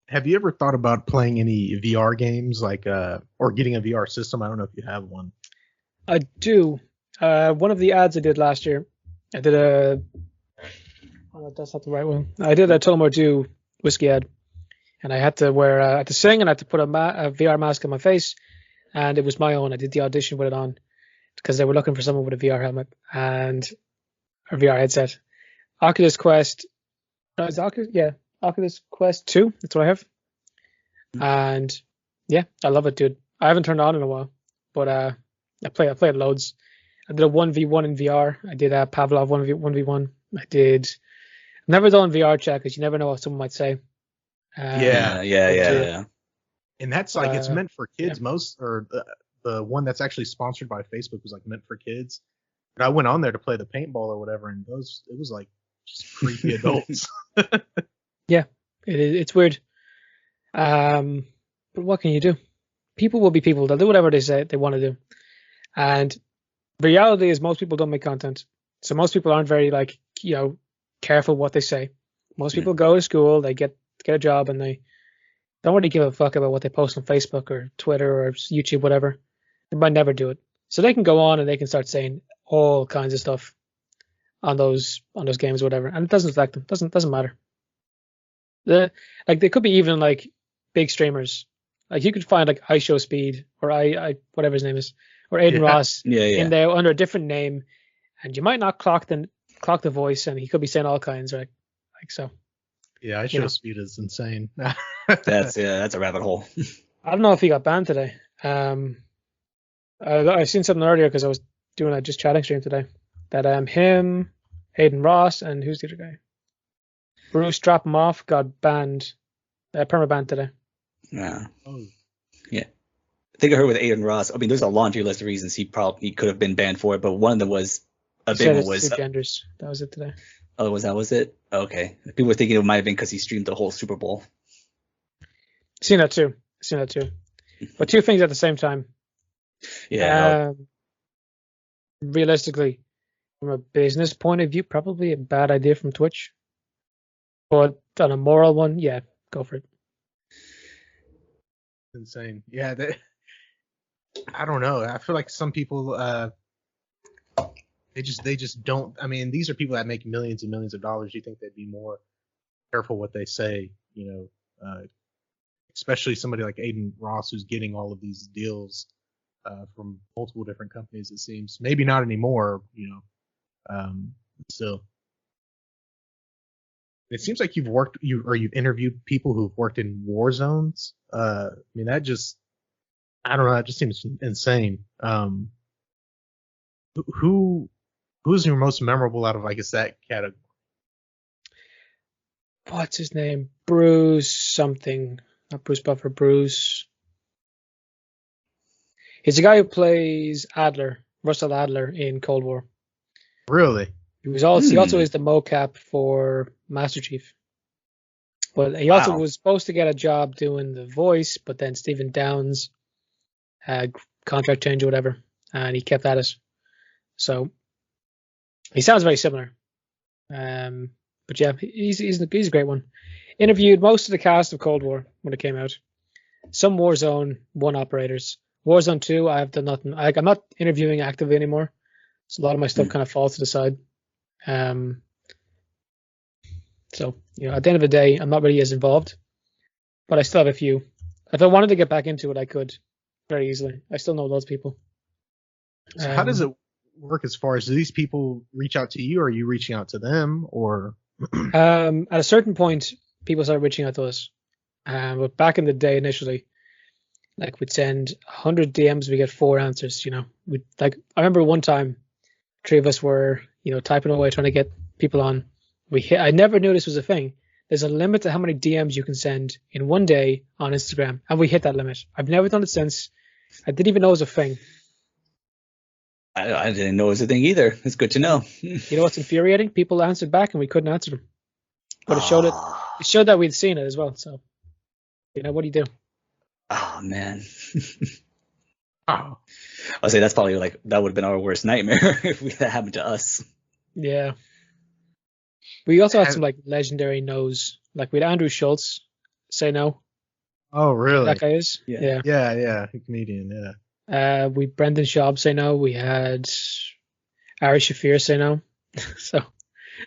Have you ever thought about playing any VR games, like or getting a VR system? I don't know if you have one. I do. One of the ads I did last year, I did a. Oh, that's not the right one. I did a Tullamore Dew whiskey ad, and I had to sing, and I had to put a VR mask on my face, and it was my own. I did the audition with it on because they were looking for someone with a VR helmet and a VR headset. Oculus Quest, Oculus Quest 2. That's what I have, and yeah, I love it, dude. I haven't turned it on in a while, but I play it loads. I did a 1v1 in VR. I did a Pavlov 1v1. I did. Never done VR chat because you never know what someone might say. Yeah. And that's like it's meant for kids. The one that's actually sponsored by Facebook was like meant for kids. But I went on there to play the paintball or whatever, and it was like just creepy adults. Yeah, it's weird. But what can you do? People will be people. They'll do whatever they say they want to do. And the reality is most people don't make content. So most people aren't very careful what they say. Most people go to school, they get a job, and they don't really give a fuck about what they post on Facebook or Twitter or YouTube, whatever. They might never do it. So they can go on and they can start saying all kinds of stuff on those games or whatever, and it doesn't affect them. Doesn't matter. They could be even like big streamers. Like you could find like I Show Speed or I whatever his name is, or Aiden Ross in there under a different name, and you might not clock the voice, and he could be saying all kinds, right? Like so. Yeah, I Show Speed is insane. That's a rabbit hole. I don't know if he got banned today. I seen something earlier because I was doing a just chatting stream today that him, Aiden Ross, and who's the other guy? Bruce Drop him off got banned, perma-banned today. Yeah. Oh. Yeah. I think I heard with Aiden Ross. I mean, there's a laundry list of reasons he could have been banned for it, but one of them was a big one was genders. That was it today. Oh, was it? Okay. People were thinking it might have been because he streamed the whole Super Bowl. Seen that too. But two things at the same time. Yeah. Realistically, from a business point of view, probably a bad idea from Twitch. But on a moral one, yeah, go for it. Insane. Yeah. I don't know. I feel like some people, they just don't. I mean, these are people that make millions and millions of dollars. You think they'd be more careful what they say, especially somebody like Aiden Ross who's getting all of these deals from multiple different companies. It seems maybe not anymore, still. It seems like you've interviewed people who've worked in war zones. I mean, that just, I don't know, that just seems insane. Who's your most memorable out of, I guess, that category? What's his name? Bruce something. Not Bruce Buffer, Bruce. He's the guy who plays Russell Adler in Cold War. Really? He also is the mocap for Master Chief. But he also was supposed to get a job doing the voice, but then Stephen Downs had contract change or whatever, and he kept at it. So he sounds very similar. But yeah, he's a great one. Interviewed most of the cast of Cold War when it came out. Some Warzone 1 operators. Warzone 2, I have done nothing. I'm not interviewing actively anymore. So a lot of my stuff kind of falls to the side. So, at the end of the day, I'm not really as involved. But I still have a few. If I wanted to get back into it, I could very easily. I still know those people. So how does it work as far as, do these people reach out to you, or are you reaching out to them, or? At a certain point, people start reaching out to us. But back in the day, initially, like we'd send 100 DMs, we get 4 answers. We like I remember one time, 3 of us were typing away trying to get people on. I never knew this was a thing. There's a limit to how many DMs you can send in one day on Instagram, and we hit that limit. I've never done it since. I didn't even know it was a thing. I didn't know it was a thing either. It's good to know. You know what's infuriating? People answered back and we couldn't answer them. But it showed that we'd seen it as well. So, what do you do? Oh man. Oh. I'll say that's probably that would have been our worst nightmare if that happened to us. Yeah. We also had some legendary no's. Like we had Andrew Schultz say no. Oh really? That guy is. Yeah. A comedian. Yeah. We Brendan Schaub say no. We had Ari Shafir say no. So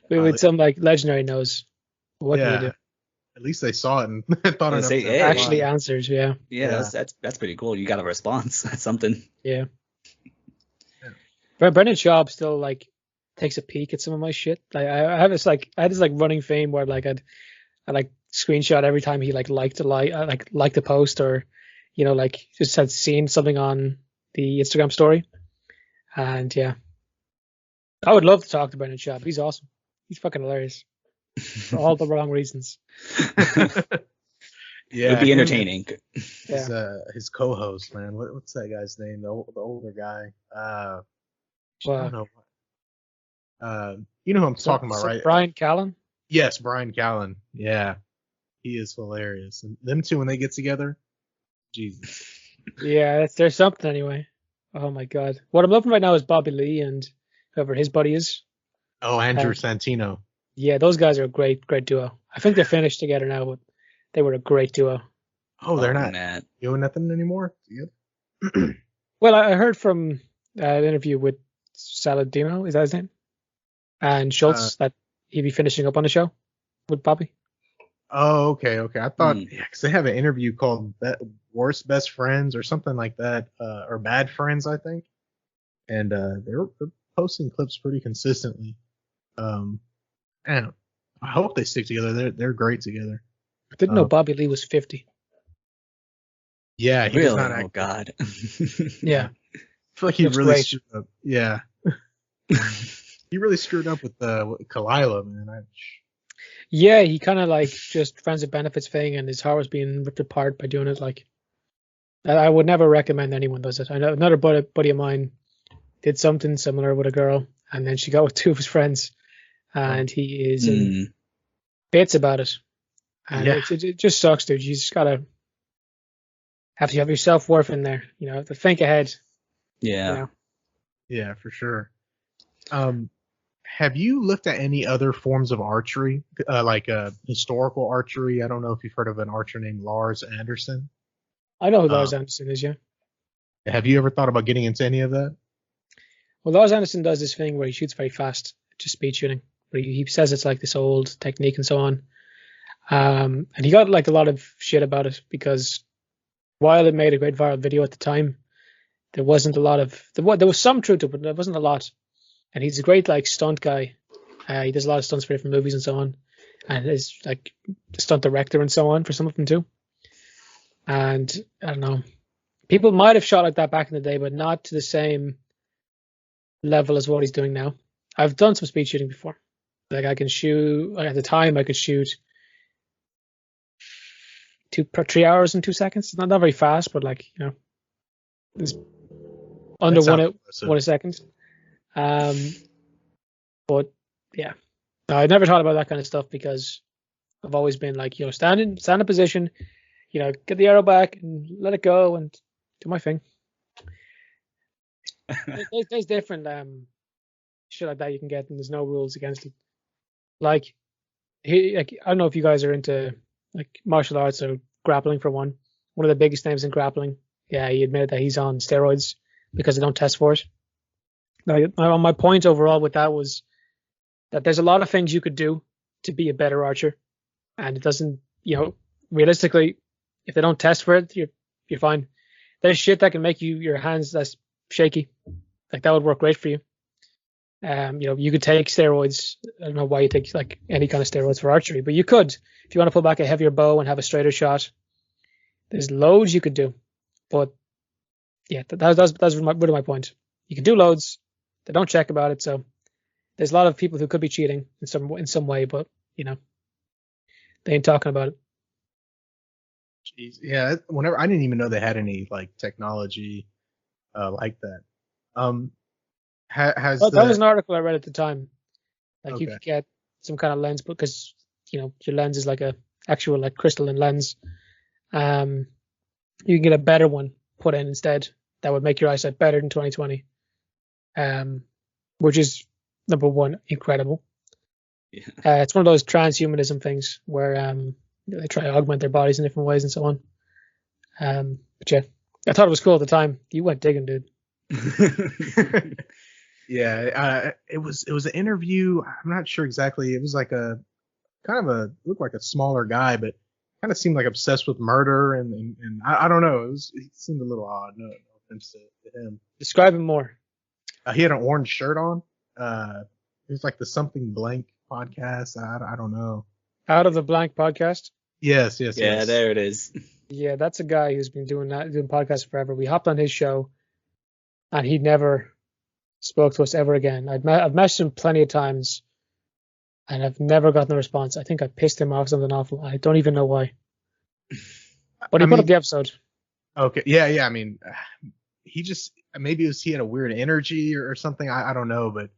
we had some legendary no's. What can you do? At least they saw it and thought it actually answers. Yeah. Yeah, that's pretty cool. You got a response. That's something. Yeah. Brendan Schaub still takes a peek at some of my shit. I had this running theme where I screenshot every time he liked a post or just had seen something on the Instagram story. And yeah, I would love to talk to Brendan Schaub. He's awesome. He's fucking hilarious for all the wrong reasons. Yeah, it'd be entertaining. His co-host, man. What's that guy's name? The older guy. I don't know. You know who I'm talking about, right? Brian Callen? Yes, Brian Callen. Yeah. He is hilarious. And them two, when they get together, Jesus. Yeah, there's something anyway. Oh my God. What I'm loving right now is Bobby Lee and whoever his buddy is. Oh, Andrew Santino. Yeah, those guys are a great duo. I think they're finished together now, but they were a great duo. Oh, they're not doing nothing anymore? Yep. Well, I heard from an interview with Saladino, is that his name? And Schultz that he'd be finishing up on the show with Bobby. Oh, okay. I thought, because they have an interview called Worst Best Friends or something like that, or Bad Friends, I think. And they're posting clips pretty consistently. And I hope they stick together. They're great together. I didn't know Bobby Lee was 50. Yeah, he really? does not Oh God. Yeah. I feel like he really screwed up. Yeah. He really screwed up with Kalila, man. Yeah, he kind of just friends with benefits thing, and his heart was being ripped apart by doing it. I would never recommend anyone does it. I know another buddy of mine did something similar with a girl, and then she got with 2 of his friends, and he is in bits about it. And it just sucks, dude. You just gotta have your self-worth in there. To think ahead. Yeah. Yeah, for sure. Have you looked at any other forms of archery, historical archery? I don't know if you've heard of an archer named Lars Anderson. I know who Lars Anderson is, yeah. Have you ever thought about getting into any of that? Well, Lars Anderson does this thing where he shoots very fast, just speed shooting. But he says it's this old technique and so on. And he got a lot of shit about it because while it made a great viral video at the time, there wasn't a lot of there was some truth to it, but there wasn't a lot. And he's a great stunt guy. He does a lot of stunts for different movies and so on, and is a stunt director and so on for some of them too. And I don't know, people might have shot like that back in the day, but not to the same level as what he's doing now. I've done some speed shooting before. I can shoot at the time. I could shoot 3 hours and 2 seconds. It's not very fast, but it's under one a second. But yeah, no, I never thought about that kind of stuff because I've always been stand in position, get the arrow back and let it go and do my thing. There's different shit like that you can get, and there's no rules against it. I don't know if you guys are into martial arts or grappling for one. One of the biggest names in grappling. Yeah, he admitted that he's on steroids because they don't test for it. Now, my point overall with that was that there's a lot of things you could do to be a better archer, and it doesn't, realistically, if they don't test for it, you're fine. There's shit that can make your hands less shaky. That would work great for you. You could take steroids. I don't know why you take like any kind of steroids for archery, but you could if you want to pull back a heavier bow and have a straighter shot. There's loads you could do, but yeah, that's really my point. You can do loads. They don't check about it, so there's a lot of people who could be cheating in some way, but they ain't talking about it. Jeez. Yeah, whenever I didn't even know they had any like technology like that. That was an article I read at the time. Like Okay. you could get some kind of lens, because your lens is like a actual like crystalline lens. You can get a better one put in instead that would make your eyesight better than 20/20. Which is number one, incredible. Yeah. It's one of those transhumanism things where they try to augment their bodies in different ways and so on. But yeah, I thought it was cool at the time. You went digging, dude. Yeah, it was an interview. I'm not sure exactly. It was like looked like a smaller guy, but kind of seemed like obsessed with murder and I don't know. It seemed a little odd. No offense to him. Describe him more. He had an orange shirt on. It was like the Something Blank podcast. I don't know. Out of the Blank podcast. Yes. Yeah, there it is. Yeah, that's a guy who's been doing podcasts forever. We hopped on his show, and he never spoke to us ever again. I've messaged him plenty of times, and I've never gotten a response. I think I pissed him off something awful. I don't even know why. But he put up the episode. Okay. Yeah. I mean, he just maybe he had a weird energy or something. I don't know, but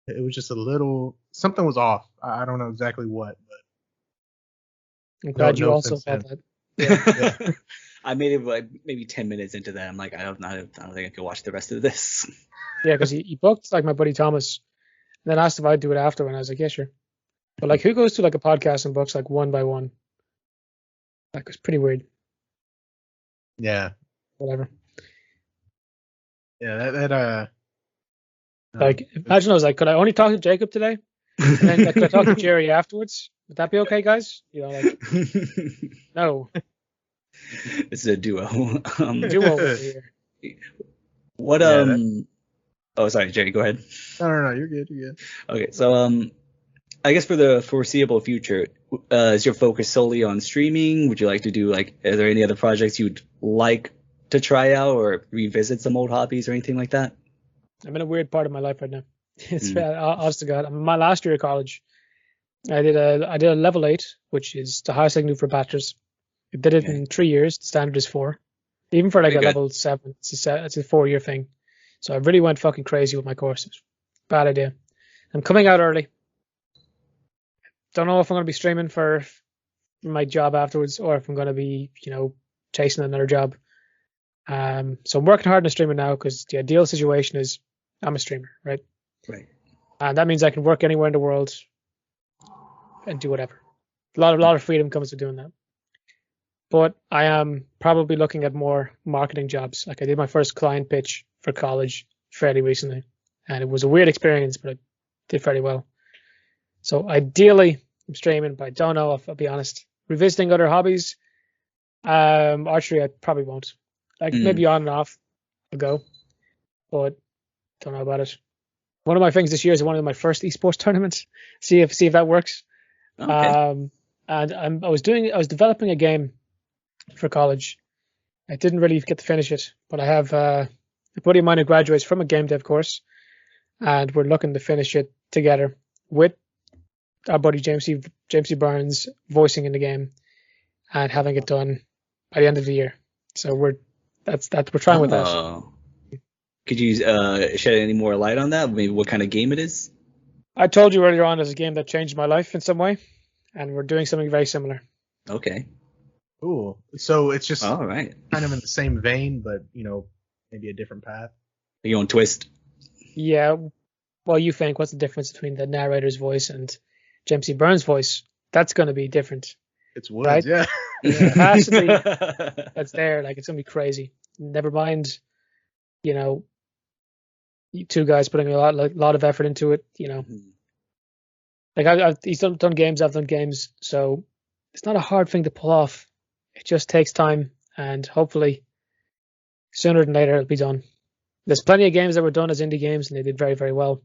it was just a little something was off. I don't know exactly what, but I'm glad you also felt that. Yeah. I made it like maybe 10 minutes into that. I'm like, I don't think I can watch the rest of this. Yeah, because he booked like my buddy Thomas, and then asked if I'd do it after, and I was like, yeah, sure. But like, who goes to like a podcast and books like one by one? Like, it's pretty weird. Yeah. Whatever. Yeah, that Like, imagine I was like, could I only talk to Jacob today? And then like, could I talk to Jerry afterwards? Would that be okay, guys? Like, no. This is a duo. Duo over here. What Oh, sorry, Jerry, go ahead. No, you're good. Okay, so I guess for the foreseeable future, is your focus solely on streaming? Would you like to do are there any other projects you'd like to try out or revisit some old hobbies or anything like that? I'm in a weird part of my life right now. It's honest to God. My last year of college, I did a level 8, which is the highest I can do for bachelor's. I did it in 3 years. The standard is 4. Even for like a level 7, it's a 4-year thing. So I really went fucking crazy with my courses. Bad idea. I'm coming out early. Don't know if I'm going to be streaming for my job afterwards or if I'm going to be, chasing another job. So I'm working hard on streaming now because the ideal situation is I'm a streamer, right? Right. And that means I can work anywhere in the world and do whatever. A lot of freedom comes with doing that. But I am probably looking at more marketing jobs. Like I did my first client pitch for college fairly recently, and it was a weird experience, but I did fairly well. So ideally, I'm streaming, but I don't know if I'll be honest. Revisiting other hobbies, archery I probably won't. Like maybe on and off, I'll go, but don't know about it. One of my things this year is one of my first esports tournaments. See if that works. Okay. And I was developing a game for college. I didn't really get to finish it, but I have a buddy of mine who graduates from a game dev course, and we're looking to finish it together with our buddy James C. Burns voicing in the game and having it done by the end of the year. So we're trying with that. Could you shed any more light on that? Maybe what kind of game it is? I told you earlier on, it's a game that changed my life in some way, and we're doing something very similar. Okay. Cool. So it's just all right, kind of in the same vein, but maybe a different path. Your own twist. Yeah. Well, you think what's the difference between the narrator's voice and James C. Burns' voice? That's going to be different. It's Woods, right? Yeah. It has to be. That's there. Like it's going to be crazy. Never mind. You two guys putting a lot of effort into it. Like he's done games. I've done games. So it's not a hard thing to pull off. It just takes time, and hopefully sooner than later it'll be done. There's plenty of games that were done as indie games, and they did very, very well.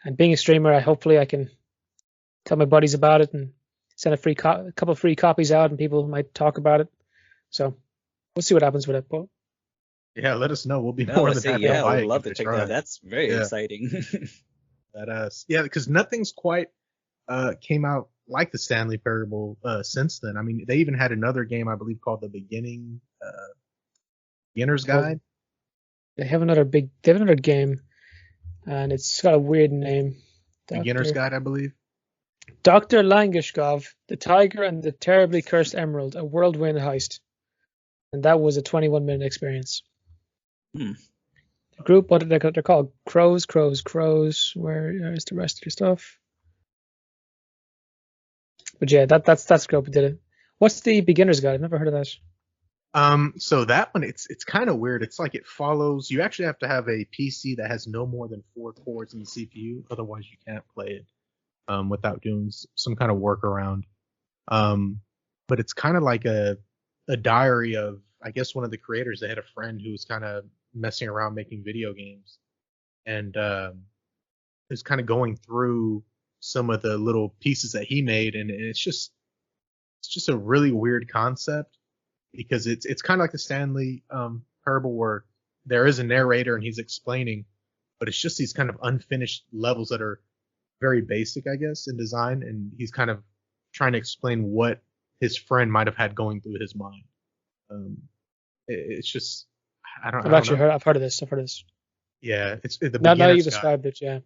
And being a streamer, hopefully I can tell my buddies about it and send a couple of free copies out, and people might talk about it. So we'll see what happens with it. But yeah, let us know. We'll be more than happy to buy it. I'd love to check that out. That's very exciting. Because nothing's quite came out like the Stanley Parable since then. I mean, they even had another game, I believe, called the Beginner's Guide. They have another game, and it's got a weird name. Beginner's Guide, I believe. Dr. Langishkov, The Tiger and the Terribly Cursed Emerald, a whirlwind heist. And that was a 21-minute experience. The group, what they're called? Crows. Where is the rest of your stuff? But yeah, that's the group who did it. What's the Beginner's Guide? I've never heard of that. So that one, it's kind of weird. It's like it follows. You actually have to have a PC that has no more than 4 cores in the CPU, otherwise you can't play it without doing some kind of workaround. But it's kind of like a diary of, I guess, one of the creators. They had a friend who was kind of messing around making video games, and is kind of going through some of the little pieces that he made, and it's just a really weird concept, because it's kind of like the Stanley Parable, where there is a narrator and he's explaining, but it's just these kind of unfinished levels that are very basic, I guess, in design, and he's kind of trying to explain what his friend might have had going through his mind. It's just, I've heard of this. Yeah, it's the now you described it, yeah.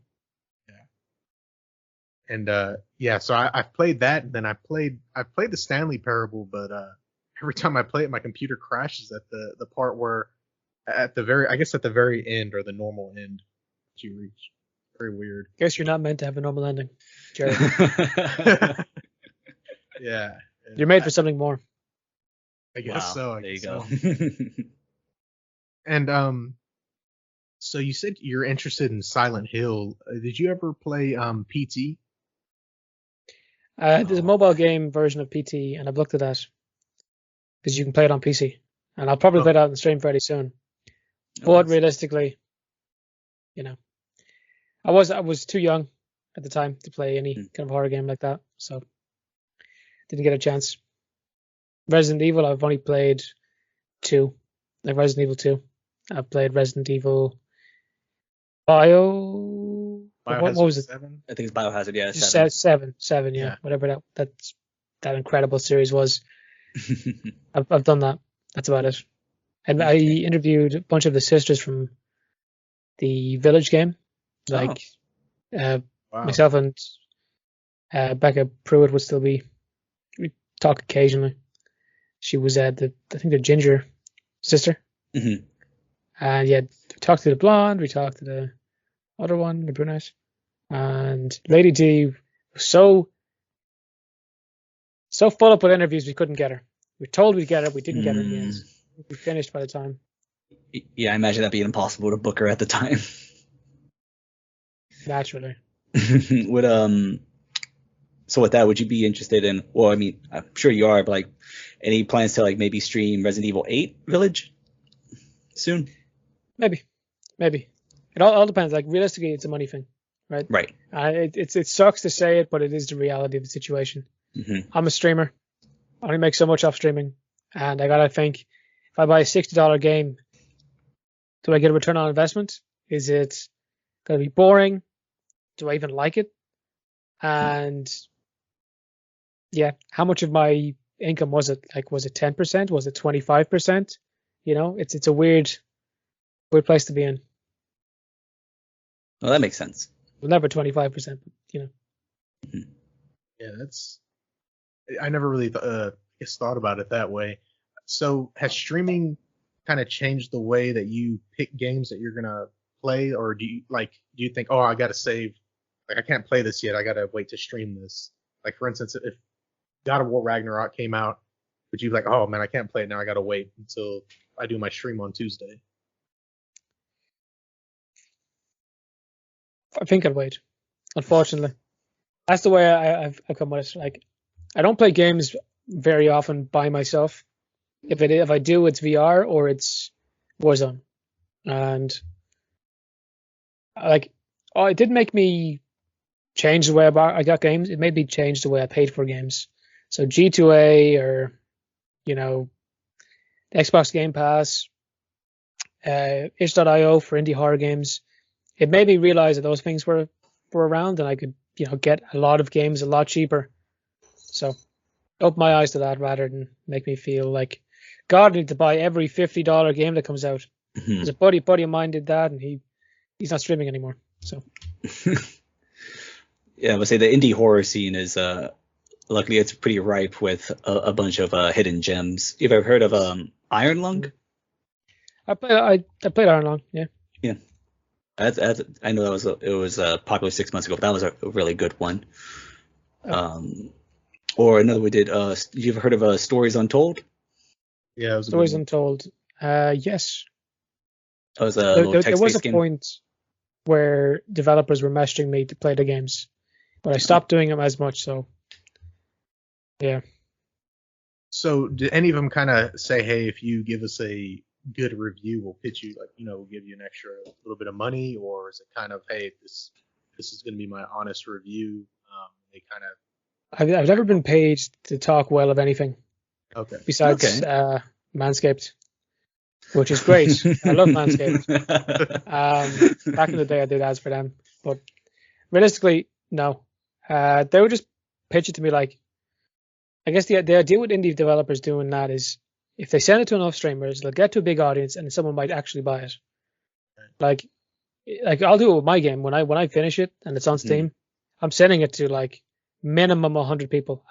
And so I've played that, and then I've played the Stanley Parable, but every time I play it, my computer crashes at the part where at the very end, or the normal end that you reach. Very weird. Guess you're not meant to have a normal ending, Gerard. Yeah. You're made for something more. I guess so. There you go. And so you said you're interested in Silent Hill. Did you ever play PT? There's a mobile game version of PT, and I've looked at that because you can play it on PC, and I'll probably play it out on the stream fairly soon. But realistically, I was too young at the time to play any kind of horror game like that, so didn't get a chance. Resident Evil, I've only played 2, like Resident Evil 2. I've played Resident Evil Biohazard what was it? 7? I think it's Biohazard, yeah. 7, yeah. Whatever that incredible series was. I've done that. That's about it. And I interviewed a bunch of the sisters from the Village game. Myself and Becca Pruitt would still be. We talk occasionally. She was I think the ginger sister. Mm-hmm. And we talked to the blonde, we talked to the other one, the brunette, and Lady D was so full up with interviews we couldn't get her. We were told we'd get her, we didn't get her in the end. We finished by the time. Yeah, I imagine that'd be impossible to book her at the time. Naturally. So with that, would you be interested in? Well, I mean, I'm sure you are, but like, any plans to like maybe stream Resident Evil 8 Village soon? Maybe. It all depends. Like, realistically, it's a money thing, right? Right. It sucks to say it, but it is the reality of the situation. Mm-hmm. I'm a streamer. I only make so much off streaming, and I gotta think, if I buy a $60 game, do I get a return on investment? Is it gonna be boring? Do I even like it? And how much of my income was it? Like, was it 10%? Was it 25%? It's a weird place to be in. Well, that makes sense. Well, never 25%, but Mm-hmm. Yeah, I never really thought about it that way. So has streaming kind of changed the way that you pick games that you're gonna play, or do you think, I gotta save, like, I can't play this yet, I gotta wait to stream this? Like, for instance, if God of War Ragnarok came out, would you be like, oh man, I can't play it now, I gotta wait until I do my stream on Tuesday? I think I'd wait. Unfortunately, that's the way I've come with it. Like, I don't play games very often by myself. If I do, it's VR or it's Warzone, and like, oh, it did make me change the way I got games. It made me change the way I paid for games. So G2A or, you know, Xbox Game Pass, itch.io for indie horror games. It made me realize that those things were around and I could, you know, get a lot of games a lot cheaper. So open my eyes to that rather than make me feel like, God, I need to buy every $50 game that comes out. There's a buddy of mine did that and he's not streaming anymore. So Yeah, I would say the indie horror scene is luckily it's pretty ripe with a bunch of hidden gems. You've ever heard of Iron Lung? I played Iron Lung, yeah. Yeah. I know it was popular 6 months ago, but that was a really good one. Or another we did. You've heard of Stories Untold? Yeah, it was Stories Untold. Yes. That was a little there was a game. point where developers were messaging me to play the games, but I stopped doing them as much. So, yeah. So did any of them kind of say, hey, if you give us a good review, we'll pitch you, like, you know, we'll give you an extra little bit of money, or is it kind of, hey, this is going to be my honest review? They kind of. I've never been paid to talk well of anything. Okay. Besides Manscaped, which is great. I love Manscaped. Back in the day, I did ads for them, but realistically, no. They would just pitch it to me like, I guess the idea with indie developers doing that is if they send it to enough streamers, they'll get to a big audience and someone might actually buy it. Like I'll do it with my game when I finish it and it's on Steam. I'm sending it to like minimum 100 people,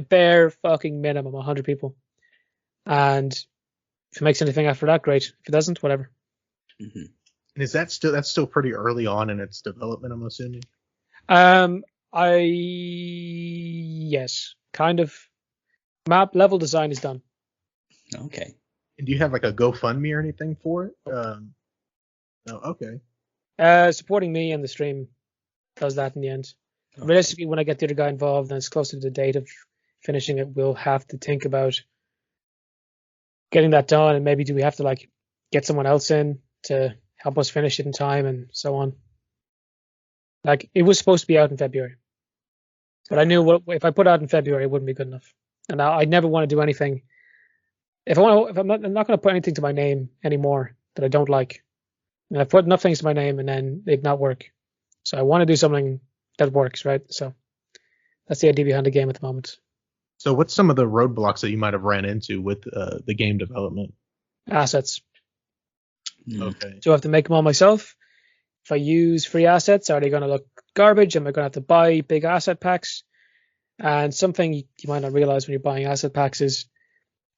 bare fucking minimum 100 people. And if it makes anything after that, great. If it doesn't, whatever. And is that's still pretty early on in its development, I'm assuming? Yes, kind of. Map level design is done. Okay. And do you have like a GoFundMe or anything for it? No. Okay. Supporting me and the stream does that in the end. Okay. Realistically, when I get the other guy involved and it's closer to the date of finishing it, we'll have to think about getting that done, and maybe do we have to like get someone else in to help us finish it in time and so on. Like it was supposed to be out in February, but I knew if I put it out in February, it wouldn't be good enough. And I never want to do anything. I'm not going to put anything to my name anymore that I don't like. And I've put enough things to my name and then they've not worked. So I want to do something that works, right? So that's the idea behind the game at the moment. So what's some of the roadblocks that you might have ran into with the game development? Assets. Okay. Do I have to make them all myself? If I use free assets, are they going to look garbage? Am I going to have to buy big asset packs? And something you might not realize when you're buying asset packs is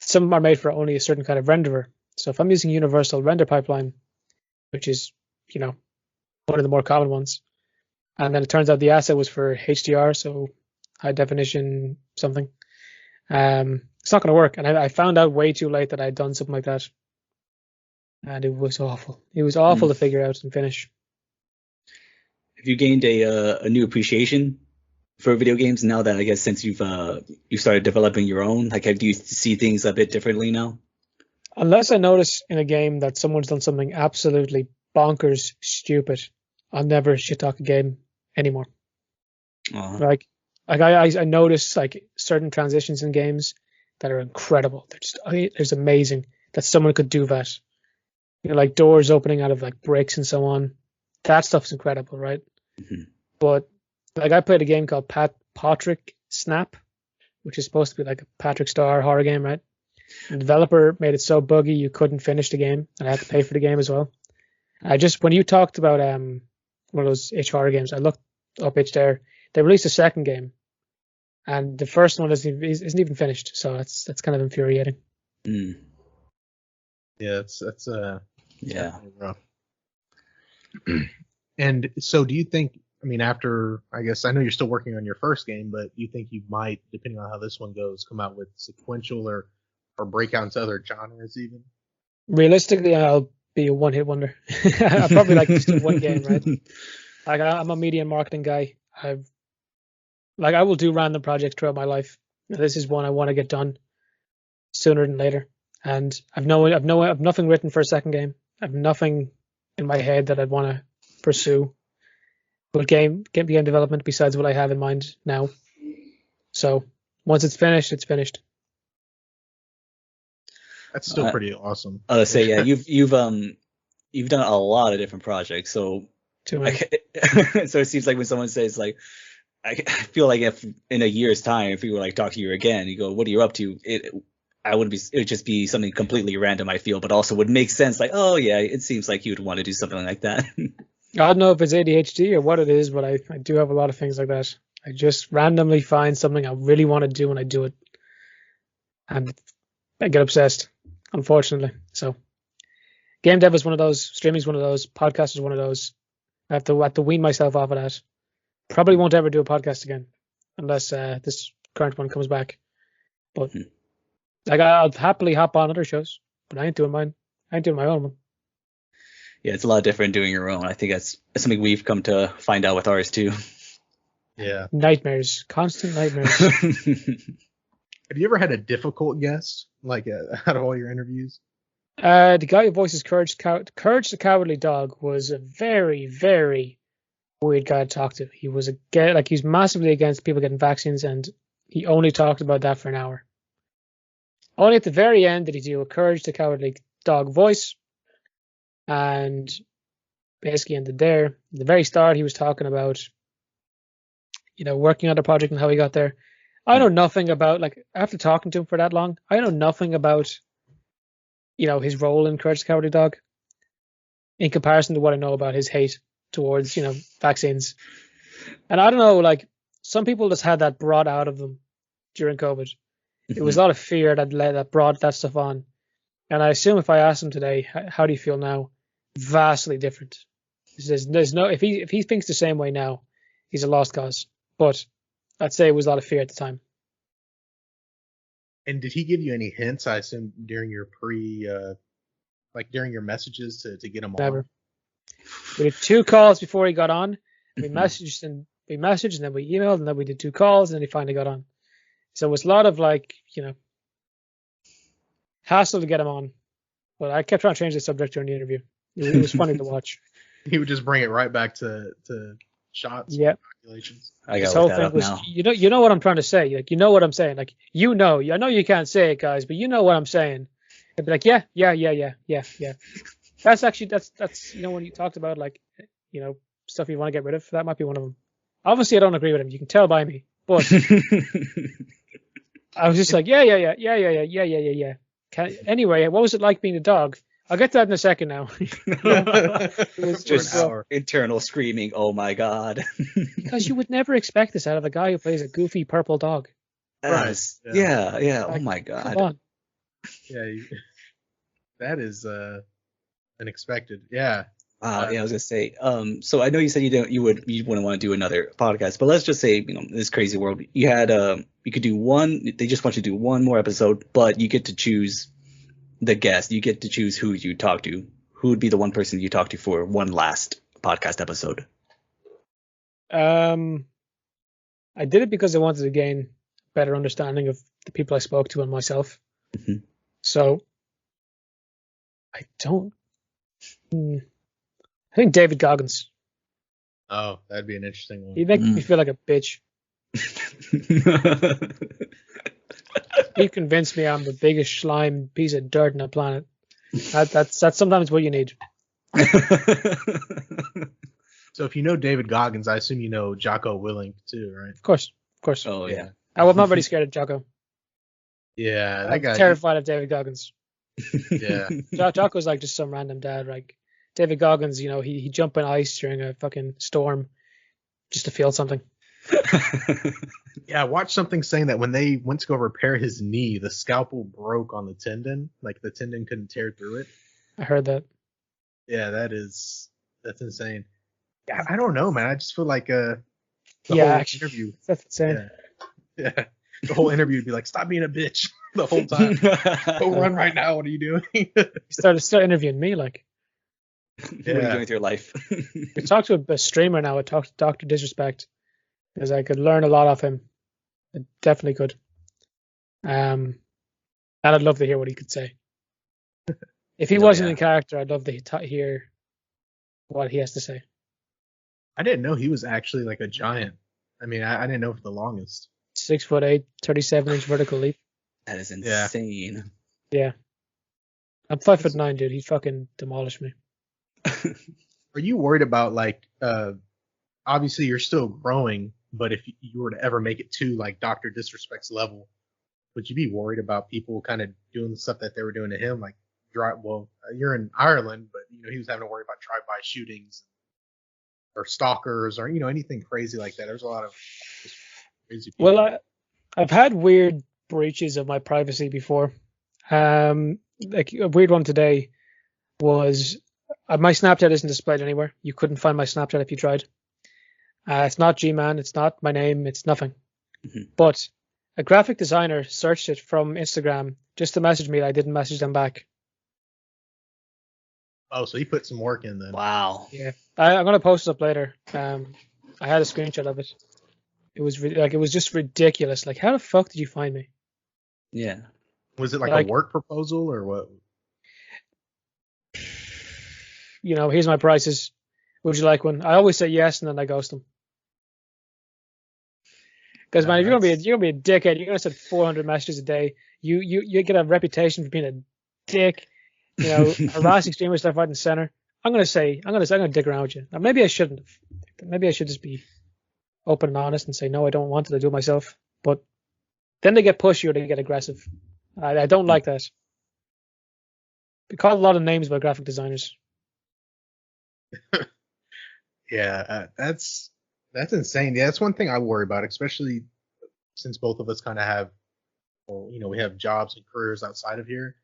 some of them are made for only a certain kind of renderer. So if I'm using Universal Render Pipeline, which is, you know, one of the more common ones, and then it turns out the asset was for HDR, so high definition something, it's not going to work. And I found out way too late that I'd done something like that. And it was awful. It was awful to figure out and finish. Have you gained a new appreciation for video games now that, I guess, since you started developing your own? Like, do you see things a bit differently now? Unless I notice in a game that someone's done something absolutely bonkers stupid, I'll never shit talk a game anymore. Like I notice like certain transitions in games that are incredible. It's amazing that someone could do that. You know, like doors opening out of like bricks and so on. That stuff's incredible, right? But like I played a game called Patrick Snap, which is supposed to be like a Patrick Star horror game, right? And the developer made it so buggy you couldn't finish the game, and I had to pay for the game as well. When you talked about one of those itch horror games, I looked up itch there. They released a second game, and the first one isn't even finished. So that's kind of infuriating. Yeah, that's yeah. Rough. And so do you think, I mean, after, I guess, I know you're still working on your first game, but you think you might, depending on how this one goes, come out with sequential or break out into other genres even? Realistically, I'll be a one-hit wonder. I probably like just do one game, right? Like I'm a media and marketing guy. I will do random projects throughout my life. This is one I want to get done sooner than later. And I've nothing written for a second game. I've nothing in my head that I'd want to pursue with game development besides what I have in mind now. So once it's finished, it's finished. That's still pretty awesome. Say yeah, you've done a lot of different projects, so so it seems like when someone says like, I feel like if in a year's time, if we were like talk to you again, you go, what are you up to? It would just be something completely random, I feel, but also would make sense. Like, oh yeah, it seems like you'd want to do something like that. I don't know if it's ADHD or what it is, but I do have a lot of things like that. I just randomly find something I really want to do and I do it, and I get obsessed, unfortunately. So game dev is one of those, streaming is one of those, podcast is one of those. I have to wean myself off of that. Probably won't ever do a podcast again unless this current one comes back. But I'll happily hop on other shows, but I ain't doing mine. I ain't doing my own one. Yeah, it's a lot different doing your own. I think that's something we've come to find out with ours too. Yeah. Nightmares, constant nightmares. Have you ever had a difficult guest, like out of all your interviews? The guy who voices Courage the Cowardly Dog was a very, very weird guy to talk to. He was he's massively against people getting vaccines, and he only talked about that for an hour. Only at the very end did he do a Courage the Cowardly Dog voice, and basically ended there. At the very start, he was talking about, working on the project and how he got there. I know nothing about, after talking to him for that long, I know nothing about, his role in Courage the Cowardly Dog in comparison to what I know about his hate towards, vaccines. And I don't know, some people just had that brought out of them during COVID. It was a lot of fear that brought that stuff on. And I assume if I asked him today, how do you feel now? Vastly different. There's no, if he thinks the same way now, he's a lost cause. But I'd say it was a lot of fear at the time. And did he give you any hints, I assume, during your during your messages to get him Never. on? We did 2 calls before he got on. We messaged and we then we emailed, and then we did 2 calls, and then he finally got on. So it was a lot of hassle to get him on. But I kept trying to change the subject during the interview. It was funny to watch. He would just bring it right back to shots. Yeah. Calculations. I got This to whole look that thing up was, now. you know what I'm trying to say. You know what I'm saying. I know you can't say it, guys, but you know what I'm saying. I'd be like, yeah. That's when you talked about stuff you want to get rid of. That might be one of them. Obviously, I don't agree with him. You can tell by me, but I was just like, yeah. Anyway, what was it like being a dog? I'll get to that in a second now. It was Just internal screaming, oh my god. because you would never expect this out of a guy who plays a goofy purple dog. Right. Yeah. Oh my god. Come on. Yeah. That is unexpected. Yeah. Yeah, I was gonna say. So I know you said you wouldn't want to do another podcast, but let's just say, in this crazy world, you had you could do one. They just want you to do one more episode, but you get to choose the guest. You get to choose who you talk to. Who would be the one person you talk to for one last podcast episode? I did it because I wanted to gain better understanding of the people I spoke to and myself. Mm-hmm. So I don't. I think David Goggins. Oh, that'd be an interesting one. He'd make me feel like a bitch. He convinced me I'm the biggest slime piece of dirt on the planet. That's sometimes what you need. So if you know David Goggins, I assume you know Jocko Willink too, right? Of course. Oh yeah. I'm not really scared of Jocko. Yeah, that I'm guy. terrified of David Goggins. Yeah. Jocko's like just some random dad. Like David Goggins, he jump in ice during a fucking storm just to feel something. Yeah, I watched something saying that when they went to go repair his knee, the scalpel broke on the tendon. Like the tendon couldn't tear through it. I heard that. Yeah, that's insane. Yeah, I don't know, man. I just feel like the whole interview. That's insane. Yeah. The whole interview would be like, stop being a bitch the whole time. Go run right now. What are you doing? Start interviewing me like. What are you doing with your life? I talked to a streamer now. I talked to Dr. Disrespect because I could learn a lot off him. I definitely could. And I'd love to hear what he could say. If he wasn't in character, I'd love to hear what he has to say. I didn't know he was actually like a giant. I mean, I didn't know for the longest. 6'8", 37-inch vertical leap. That is Yeah. insane. Yeah. I'm 5'9", dude. He fucking demolished me. Are you worried about like obviously you're still growing, but if you were to ever make it to like Dr. Disrespect's level, would you be worried about people kind of doing the stuff that they were doing to him? Like, you're in Ireland, but he was having to worry about drive-by shootings or stalkers or anything crazy like that. There's a lot of crazy people. Well, I've had weird breaches of my privacy before. Like a weird one today was my Snapchat isn't displayed anywhere. You couldn't find my Snapchat if you tried. It's not Gman. It's not my name. It's nothing. Mm-hmm. But a graphic designer searched it from Instagram just to message me. I didn't message them back. Oh, so he put some work in then. Wow. Yeah, I'm gonna post it up later. I had a screenshot of it. It was it was just ridiculous. Like, how the fuck did you find me? Yeah. Was it like a work proposal or what? Here's my prices. Would you like one? I always say yes, and then I ghost them. Because man, if you're gonna be a dickhead, you're gonna send 400 messages a day. You get a reputation for being a dick. Harassing streamers left, right, and center. I'm gonna dick around with you. Now, maybe I shouldn't have. Maybe I should just be open and honest and say no, I don't want it. I do it myself. But then they get pushy or they get aggressive. I don't like that. We call a lot of names by graphic designers. Yeah, that's insane. Yeah, that's one thing I worry about, especially since both of us kind of have, we have jobs and careers outside of here.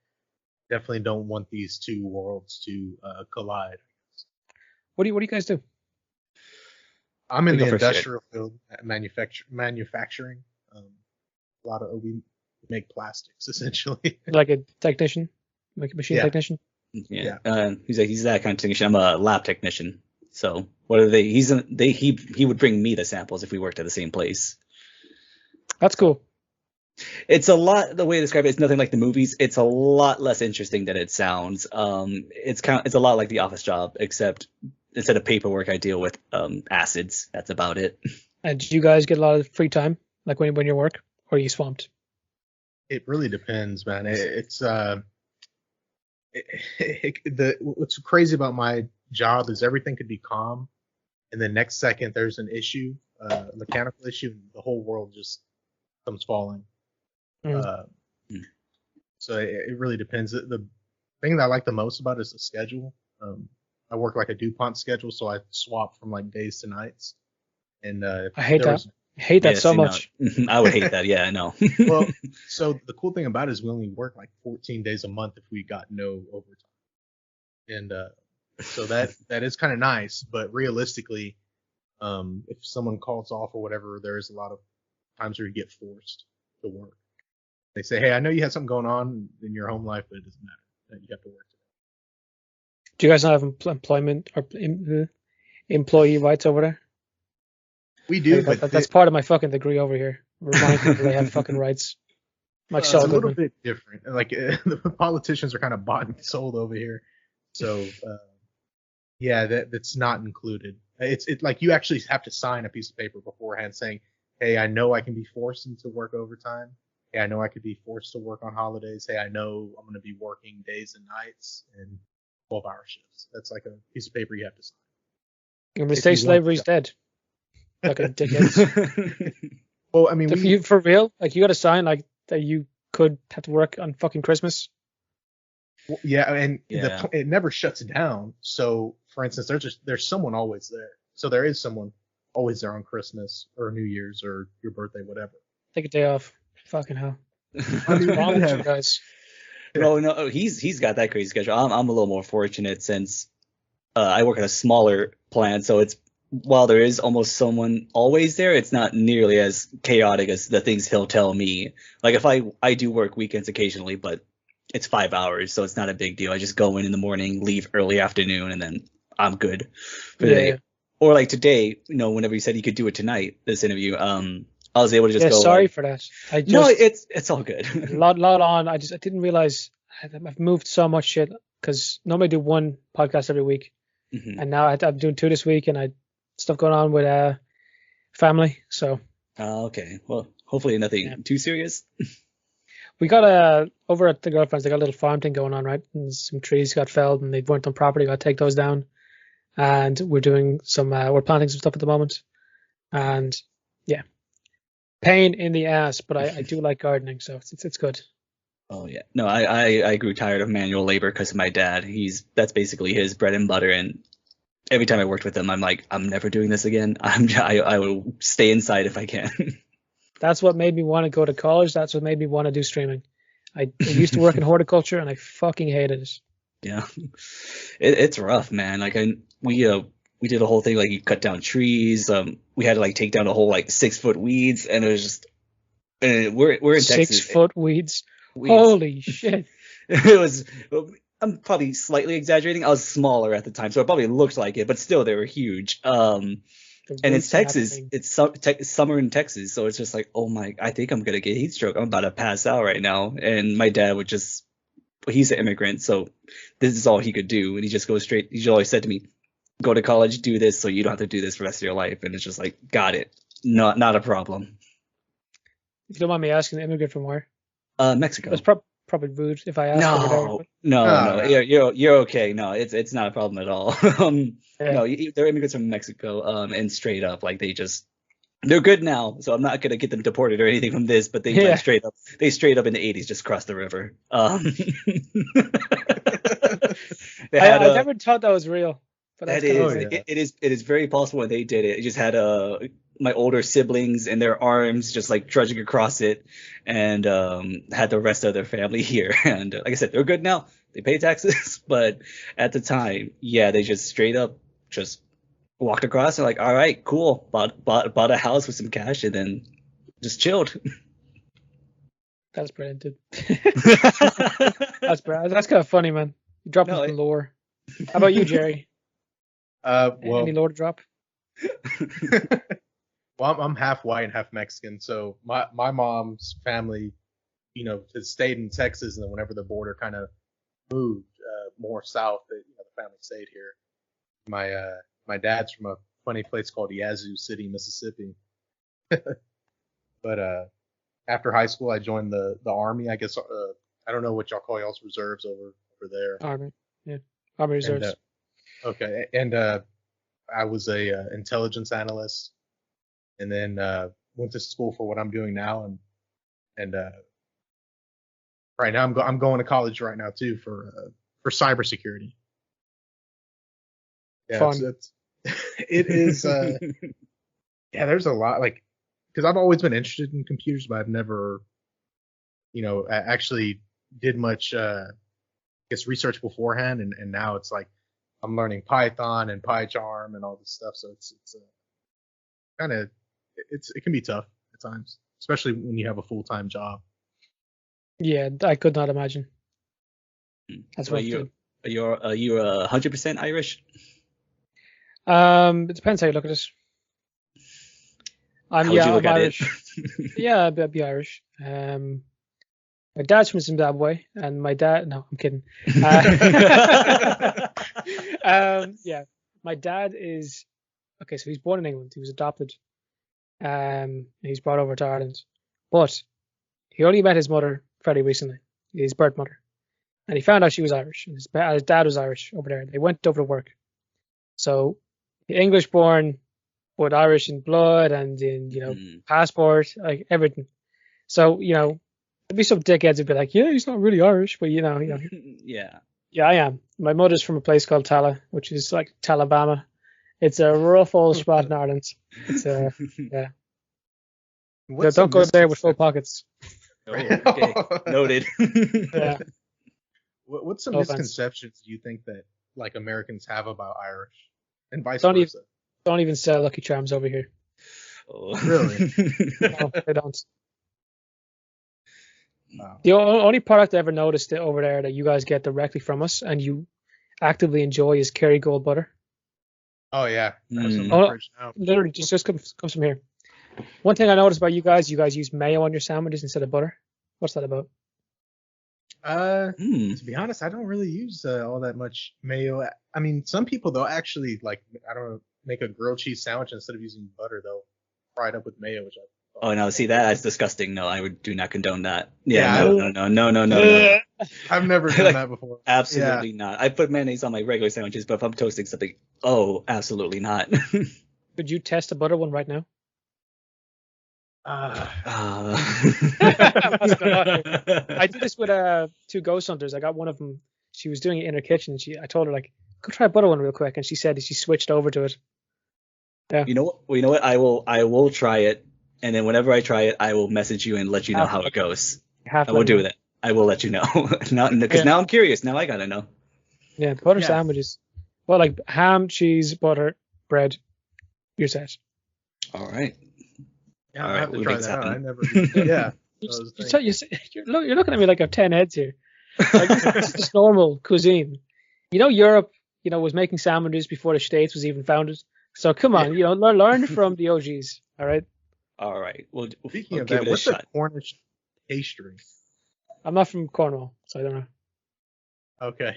Definitely don't want these two worlds to collide. What do you guys do? I'm in the industrial field, manufacturing. A lot of we make plastics essentially. Like a technician, like a machine technician. Yeah. He's that kind of technician. I'm a lab technician. So what are they? He would bring me the samples if we worked at the same place. That's cool. It's a lot. The way to describe it, it's nothing like the movies. It's a lot less interesting than it sounds. It's a lot like the office job, except instead of paperwork, I deal with acids. That's about it. And do you guys get a lot of free time, like when you work, or are you swamped? It really depends, man. What's crazy about my job is everything could be calm, and the next second there's an issue, a mechanical issue, and the whole world just comes falling. So it really depends. The thing that I like the most about it is the schedule. I work like a DuPont schedule, so I swap from like days to nights. And I hate that. I hate that so much. No. I would hate that. Yeah, I know. Well, so the cool thing about it is we only work like 14 days a month if we got no overtime. And so that is kind of nice, but realistically, if someone calls off or whatever, there is a lot of times where you get forced to work. They say, hey, I know you had something going on in your home life, but it doesn't matter. You have to work today. Do you guys not have employment or employee rights over there? We do, but that's part of my fucking degree over here. Remind people they have fucking rights. It's a little bit different. Like the politicians are kind of bought and sold over here, so that's not included. It's like you actually have to sign a piece of paper beforehand saying, hey, I know I can be forced into work overtime. Hey, I know I could be forced to work on holidays. Hey, I know I'm going to be working days and nights and 12-hour shifts. That's like a piece of paper you have to sign. And we say slavery's dead. Like a dickhead. Well, I mean, for real, like you got to sign like that you could have to work on fucking Christmas. Well, yeah, and it never shuts down. So, for instance, there's someone always there. So there is someone always there on Christmas or New Year's or your birthday, whatever. Take a day off. Fucking hell. I mean, wrong with you guys? No, he's got that crazy schedule. I'm a little more fortunate since I work at a smaller plant, so it's while there is almost someone always there, it's not nearly as chaotic as the things he'll tell me. Like if I do work weekends occasionally, but it's 5 hours, so it's not a big deal. I just go in the morning, leave early afternoon, and then I'm good for the day. Yeah. Or like today, whenever you said you could do it tonight, this interview, I was able to just go. Sorry for that. No, it's all good. lot on. I didn't realize I've moved so much shit because normally I do one podcast every week, and now I'm doing 2 this week, and I stuff going on with family. So Okay. Well, hopefully nothing too serious. we got over at the girlfriend's, they got a little farm thing going on, right? And some trees got felled and they weren't on property, got to take those down. And we're doing we're planting some stuff at the moment. And yeah, pain in the ass, but I do like gardening, so it's good. Oh yeah. No, I grew tired of manual labor because of my dad. That's basically his bread and butter, and every time I worked with him, I'm like, I'm never doing this again. I will stay inside if I can. That's what made me want to go to college. That's what made me want to do streaming. I used to work in horticulture and I fucking hated it. Yeah, it's rough, man. Like we did a whole thing, like you cut down trees. We had to like take down a whole like 6-foot weeds, and it was just. And we're in Texas. 6-foot weeds. Holy shit! It was. I'm probably slightly exaggerating. I was smaller at the time, so it probably looked like it, but still they were huge. And it's Texas. It's summer in Texas, so it's just like, oh my! I think I'm gonna get heat stroke. I'm about to pass out right now. And my dad would just. He's an immigrant, so this is all he could do, and he just goes straight. He always said to me, "Go to college, do this, so you don't have to do this for the rest of your life." And it's just like, got it, not a problem. If you don't mind me asking, immigrant from where? Mexico. It's probably rude if I ask. No. You're okay. No, it's not a problem at all. No, they're immigrants from Mexico. And straight up, like they're good now. So I'm not gonna get them deported or anything from this, but they straight up in the 80s just crossed the river. I never thought that was real. But it is very possible when they did it. It just had my older siblings and their arms just like trudging across it, and had the rest of their family here. And like I said, they're good now. They pay taxes, but at the time, yeah, they just straight up just walked across and like, all right, cool, bought a house with some cash and then just chilled. That's brilliant, dude. That's kind of funny, man. You dropped some lore. How about you, Jerry? Any lore to drop? Well, I'm half white and half Mexican, so my mom's family, has stayed in Texas, and then whenever the border kind of moved more south, the family stayed here. My dad's from a funny place called Yazoo City, Mississippi. But after high school, I joined the Army. I guess I don't know what y'all call y'all's reserves over there. Army, yeah, Army reserves. Okay, and I was a intelligence analyst, and then went to school for what I'm doing now, and right now I'm going to college right now too for cybersecurity. Yeah, fun. It is. Yeah, there's a lot, like, because I've always been interested in computers, but I've never, actually did much, research beforehand, and now it's like I'm learning Python and PyCharm and all this stuff, so it's kind of it can be tough at times, especially when you have a full-time job. Yeah, I could not imagine. That's what you're 100% Irish. It depends how you look at it. I'm Irish. Yeah, I'd be Irish. My dad's from Zimbabwe, and my dad. No, I'm kidding. Yeah, my dad is okay. So he's born in England. He was adopted. He's brought over to Ireland, but he only met his mother fairly recently, his birth mother, and he found out she was Irish. And his dad was Irish over there. They went over to work. So English born, but Irish in blood and in passport, like everything. So there'd be some dickheads who'd be like, yeah, he's not really Irish, but Yeah, I am. My mother's from a place called Tala, which is like Talabama. It's a rough old spot in Ireland. It's yeah. Don't go there with full pockets. Oh, okay. Noted. Yeah. What's some misconceptions do you think that like Americans have about Irish and vice versa? Don't even sell Lucky Charms over here. Oh. Really? No, they don't. Wow. The only product I ever noticed over there that you guys get directly from us and you actively enjoy is Kerrygold butter. Oh yeah. Literally just comes from here. One thing I noticed about you guys use mayo on your sandwiches instead of butter. What's that about? To be honest, I don't really use all that much mayo. I mean, some people though actually, like, I don't know, make a grilled cheese sandwich instead of using butter, they'll fry it up with mayo, which I Oh no, see that's disgusting. No, do not condone that. Yeah, Yeah, no. I've never done Like, that before. Absolutely not. I put mayonnaise on my regular sandwiches, but if I'm toasting something, oh, absolutely not. Could you test a butter one right now? What's going on here? I did this with two ghost hunters. I got one of them. She was doing it in her kitchen. I told her like, go try a butter one real quick, and she said she switched over to it. Yeah. You know what? Well, you know what? I will try it, and then whenever I try it, I will message you and let you know how it goes. I will do that. I will let you know. Because now I'm curious. Now I gotta know. Yeah, butter sandwiches. Well, like ham, cheese, butter, bread. You're set. All right. Yeah, I have to try that out. I never. Yeah. You're looking at me like I have 10 heads here. Like, this is just normal cuisine. Europe, was making sandwiches before the States was even founded. So come on, learn from the OGs. All right. All right. Well, speaking of that, what's the Cornish pastry? I'm not from Cornwall, so I don't know. Okay.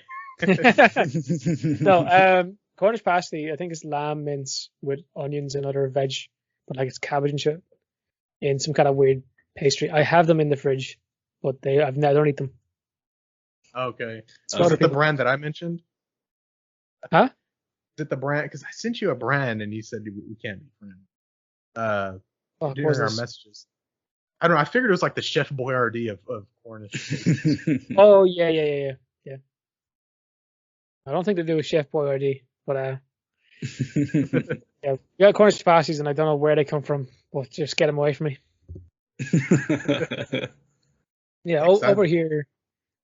No, Cornish pasty, I think it's lamb mince with onions and other veg, but like it's cabbage and shit in some kind of weird pastry. I have them in the fridge, but I don't eat them. Okay. Is it the brand that I mentioned? Huh? Is it the brand? Because I sent you a brand and you said we can't be friends. During our messages. I don't know. I figured it was like the Chef Boyardee of Cornish. Oh yeah. I don't think they do with Chef Boyardee, but yeah, we got Cornish pasties, and I don't know where they come from, but just get them away from me. Yeah, over here,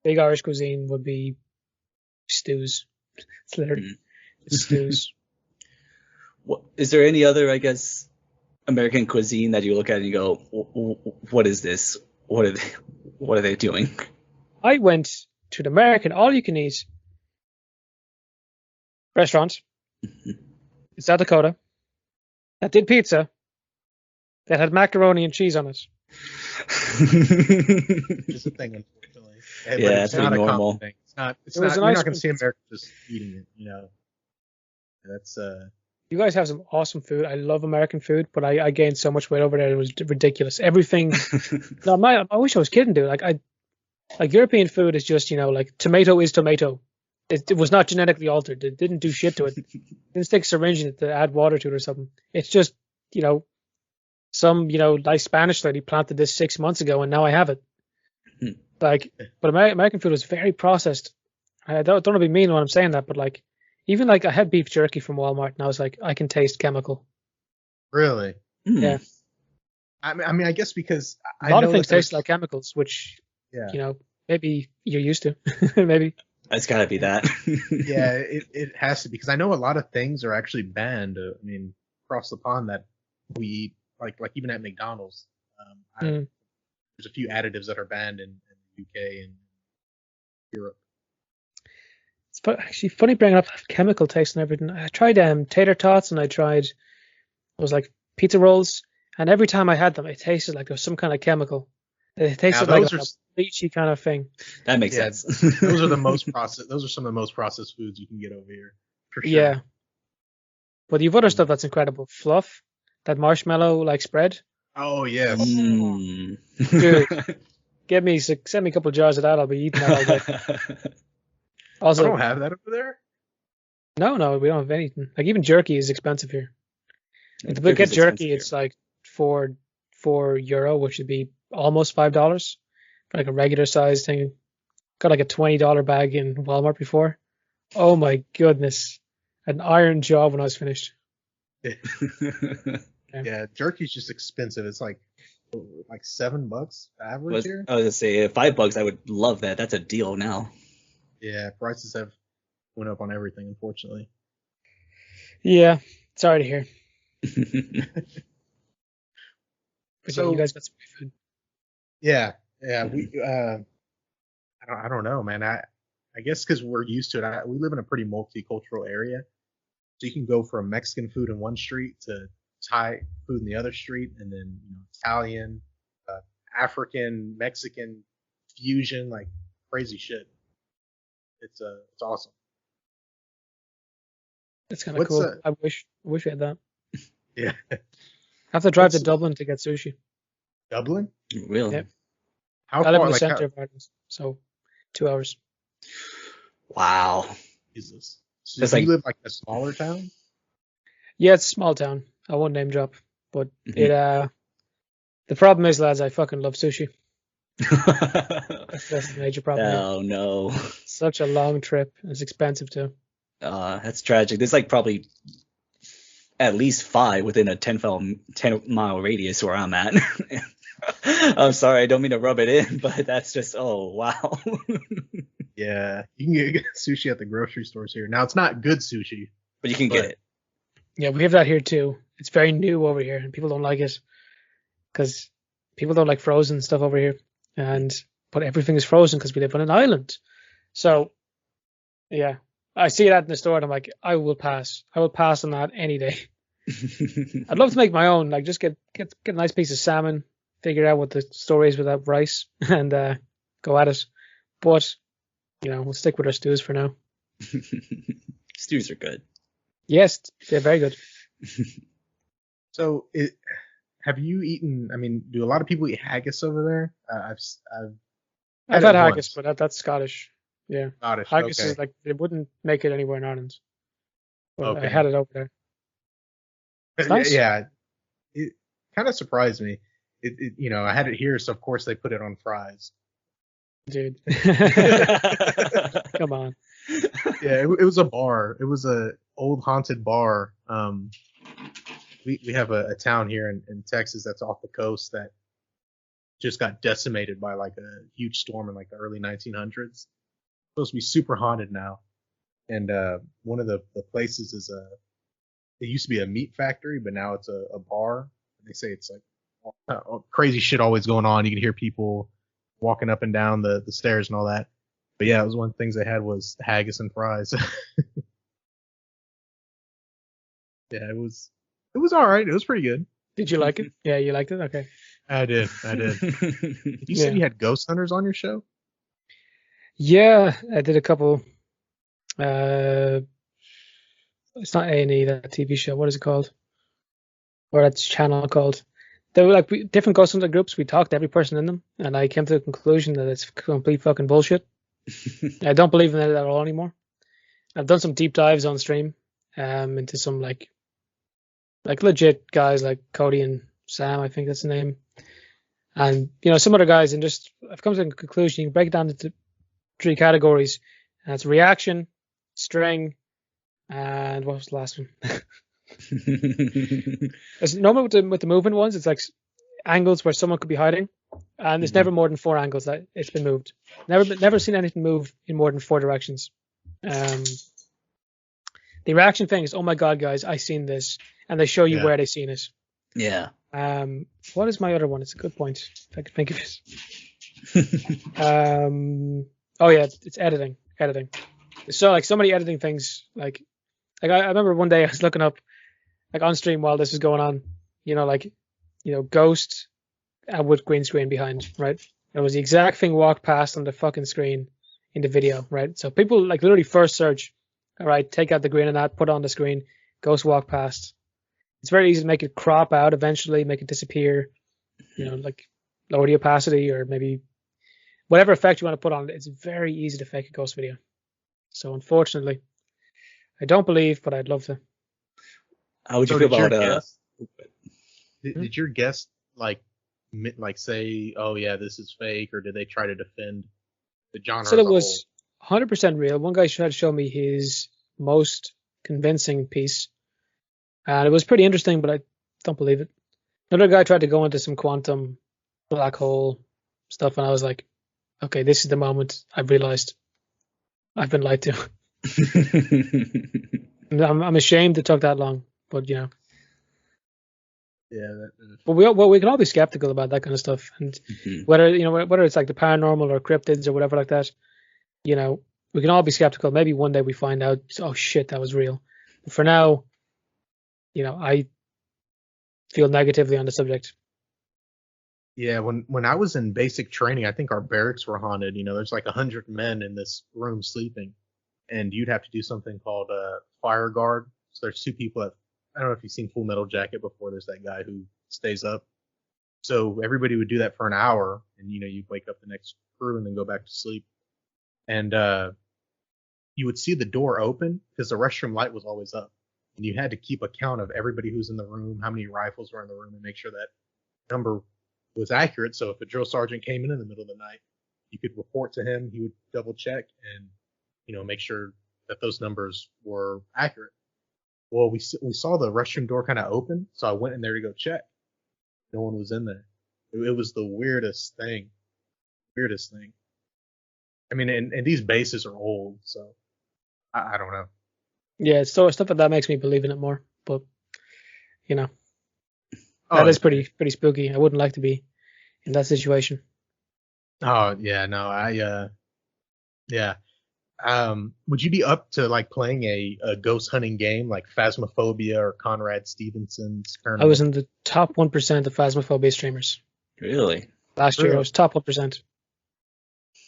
big Irish cuisine would be stews. It's literally stews. Is there any other, I guess, American cuisine that you look at and you go, what is this? What are they doing? I went to the American all-you-can-eat restaurant in South Dakota that did pizza that had macaroni and cheese on it. Just a thing, unfortunately. Yeah, it's not a normal thing. You're not going to see Americans just eating it, That's You guys have some awesome food. I love American food, but I gained so much weight over there. It was ridiculous. Everything. No, I wish I was kidding, dude. Like European food is just, like tomato is tomato. It was not genetically altered. It didn't do shit to it. It didn't stick a syringe in it to add water to it or something. It's just, some, nice Spanish lady planted this 6 months ago and now I have it. But American food was very processed. I don't want to be mean when I'm saying that, but like, even like I had beef jerky from Walmart and I was like, I can taste chemical. Really? Yeah. I mean, I guess because a lot of things taste like chemicals, which, maybe you're used to. Maybe. It's got to be that. Yeah, it has to be, because I know a lot of things are actually banned. I mean, across the pond that we eat, like even at McDonald's, there's a few additives that are banned in the UK and Europe. It's actually funny bringing up chemical taste and everything. I tried tater tots and I tried pizza rolls, and every time I had them, it tasted like there was some kind of chemical. It tasted like a bleachy kind of thing. That makes sense. Those are the most processed. Those are some of the most processed foods you can get over here, for sure. Yeah. But you've other stuff that's incredible. Fluff, that marshmallow spread. Oh yeah. Dude, send me a couple of jars of that. I'll be eating that all day. Also, I don't have that over there. No, we don't have anything. Like even jerky is expensive here. Like, to get jerky, it's like €4, which would be almost $5 for like a regular size thing. Got like a $20 bag in Walmart before. Oh my goodness, an iron jaw when I was finished. Yeah, jerky's just expensive. It's like $7 average here. I was gonna say $5. I would love that. That's a deal now. Yeah, prices have went up on everything, unfortunately. Yeah, sorry to hear. So you guys got some food. Yeah, we. I don't know, man. I guess because we're used to it. We live in a pretty multicultural area, so you can go from Mexican food in one street to Thai food in the other street, and then Italian, African, Mexican fusion, like crazy shit. It's awesome. It's kind of cool. I wish we had that. Yeah. I have to drive to Dublin to get sushi. Dublin? Really? Yeah. How I live far? in the Like center of Ireland, so 2 hours. Wow. Jesus. So That's do like you live like in a smaller town? Yeah, it's a small town. I won't name drop, but the problem is, lads, I fucking love sushi. That's the major problem here. Oh no. Such a long trip. It's expensive too. That's tragic. There's like probably at least 5 within a 10-mile radius where I'm at. I'm sorry, I don't mean to rub it in, but that's just, oh wow. Yeah, you can get sushi at the grocery stores here. Now it's not good sushi, But you can get it. Yeah, we have that here too. It's very new over here, and people don't like it because people don't like frozen stuff over here. But everything is frozen because we live on an island. So, yeah, I see that in the store, and I'm like, I will pass. I will pass on that any day. I'd love to make my own. Like, just get a nice piece of salmon, figure out what the story is with that rice, and go at it. But we'll stick with our stews for now. Stews are good. Yes, they're very good. So, have you eaten? I mean, do a lot of people eat haggis over there? I've had haggis, but that's Scottish. Yeah, Scottish. haggis Okay. is like they wouldn't make it anywhere in Ireland. But Okay. I had it over there. It's nice. Yeah, it kind of surprised me. I had it here, so of course they put it on fries. Dude, come on. Yeah, it was a bar. It was a old haunted bar. We have a town here in Texas that's off the coast that just got decimated by like a huge storm in like the early 1900s. Supposed to be super haunted now. And one of the places is it used to be a meat factory, but now it's a bar. They say it's like crazy shit always going on. You can hear people walking up and down the stairs and all that. But yeah, it was one of the things they had was haggis and fries. Yeah, it was all right. It was pretty good. Did you like it? Yeah, you liked it? Okay. I did. You said you had ghost hunters on your show? Yeah, I did a couple. It's not A&E, that TV show. What is it called? Or that channel called? They were like different ghost hunter groups. We talked to every person in them, and I came to the conclusion that it's complete fucking bullshit. I don't believe in it at all anymore. I've done some deep dives on stream into some like legit guys like Cody and Sam, I think that's the name, and some other guys, and just I've come to the conclusion you can break it down into 3 categories, and it's reaction, string, and what was the last one? It's normally with the movement ones, it's like angles where someone could be hiding, and there's never more than 4 angles that it's been moved. Never seen anything move in more than 4 directions. The reaction thing is, oh my god, guys, I seen this, and they show you where they seen it. Yeah. What is my other one? It's a good point. If I could think of it. Oh yeah, it's editing. So like somebody editing things like I remember one day I was looking up like on stream while this was going on, ghost with green screen behind, right? It was the exact thing walked past on the fucking screen in the video, right? So people like literally first search, all right, take out the green and that, put it on the screen, ghost walk past. It's very easy to make it crop out eventually, make it disappear, like lower the opacity or maybe whatever effect you want to put on it. It's very easy to fake a ghost video. So unfortunately, I don't believe, but I'd love to. How would you feel about Did your guest like say, oh yeah, this is fake, or did they try to defend the genre? So it was 100% real. One guy tried to show me his most convincing piece, and it was pretty interesting, but I don't believe it. Another guy tried to go into some quantum black hole stuff, and I was like, okay, this is the moment I've realized I've been lied to. I'm ashamed it took that long, but Yeah. But we can all be skeptical about that kind of stuff, and whether it's like the paranormal or cryptids or whatever like that, we can all be skeptical. Maybe one day we find out, oh shit, that was real. But for now, I feel negatively on the subject. Yeah, when I was in basic training, I think our barracks were haunted. There's like 100 men in this room sleeping, and you'd have to do something called fire guard, So there's two people that I don't know if you've seen Full Metal Jacket before. There's that guy who stays up. So everybody would do that for an hour, and you'd wake up the next crew and then go back to sleep. And you would see the door open because the restroom light was always up, and you had to keep account of everybody who's in the room, how many rifles were in the room, and make sure that number was accurate. So if a drill sergeant came in the middle of the night, you could report to him. He would double check and make sure that those numbers were accurate. Well, we saw the restroom door kind of open, so I went in there to go check. No one was in there. It was the weirdest thing. I mean, and these bases are old, so I don't know. Yeah, so stuff like that makes me believe in it more. But that is pretty spooky. I wouldn't like to be in that situation. Oh yeah, no, yeah. Would you be up to like playing a ghost hunting game like Phasmophobia or Conrad Stevenson's tournament? I was in the top 1% of Phasmophobia streamers. Really? Last year I was top 1%.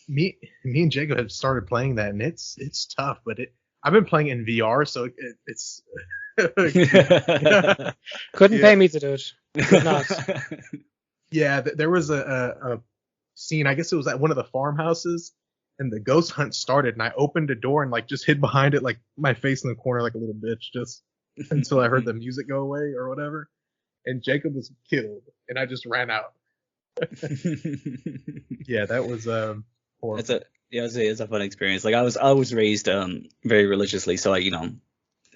Me and Jacob have started playing that, and it's tough, but I've been playing in VR, so it's couldn't pay me to do it. Could not. Yeah, there was a scene. I guess it was at one of the farmhouses, and the ghost hunt started, and I opened a door and like just hid behind it, like my face in the corner, like a little bitch, just until I heard the music go away or whatever. And Jacob was killed, and I just ran out. Yeah, that was horrible. It's a fun experience. Like I was raised very religiously, so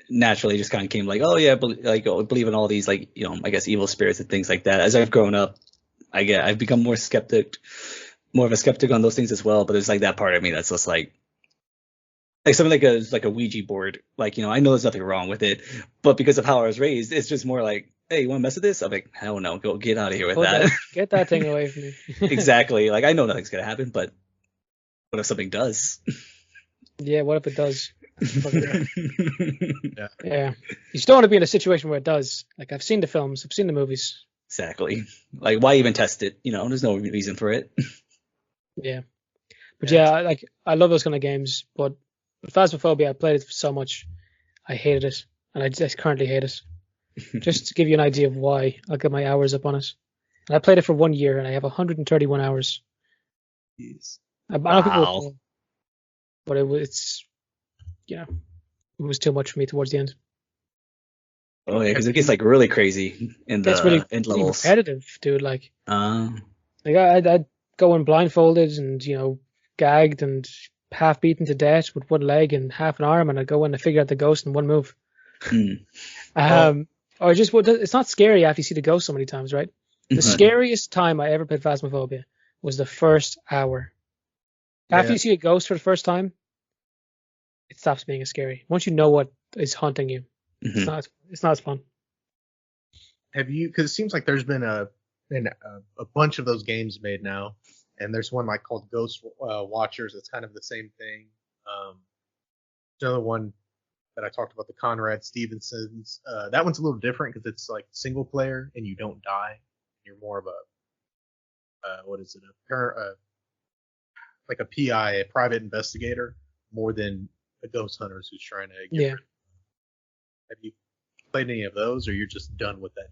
naturally just kind of came like, oh yeah, believe in all these I guess evil spirits and things like that. As I've grown up, I've become more of a skeptic on those things as well. But there's like that part of me that's just like something like a Ouija board. Like I know there's nothing wrong with it, but because of how I was raised, it's just more like, hey, you want to mess with this? I'm like, hell no, go get out of here with that. Get that thing away from me. Exactly. Like I know nothing's gonna happen, but what if something does? Yeah, what if it does? Yeah. You just don't want to be in a situation where it does. Like I've seen the films, I've seen the movies. Exactly. Like why even test it? There's no reason for it. Yeah. But yeah, I love those kind of games, but with Phasmophobia I played it so much. I hated it. And I just currently hate it. Just to give you an idea of why, I'll get my hours up on it. And I played it for 1 year and I have 131 hours. Jeez. Wow. But it was too much for me towards the end. Oh yeah, because it gets like really crazy in the really end levels. Repetitive, dude. I'd go in blindfolded and gagged and half beaten to death with one leg and half an arm, and I'd go in and figure out the ghost in one move. Or just it's not scary after you see the ghost so many times, right? The scariest time I ever played Phasmophobia was the first hour. After you see a ghost for the first time, it stops being as scary. Once you know what is haunting you, it's not as fun. Have you? Because it seems like there's been a bunch of those games made now, and there's one like called Ghost Watchers. It's kind of the same thing. Another one that I talked about, the Conrad Stevenson's. That one's a little different because it's like single player and you don't die. You're more of a what is it? Like a PI, a private investigator, more than a ghost hunter who's trying to get rid of it. Have you played any of those, or you're just done with that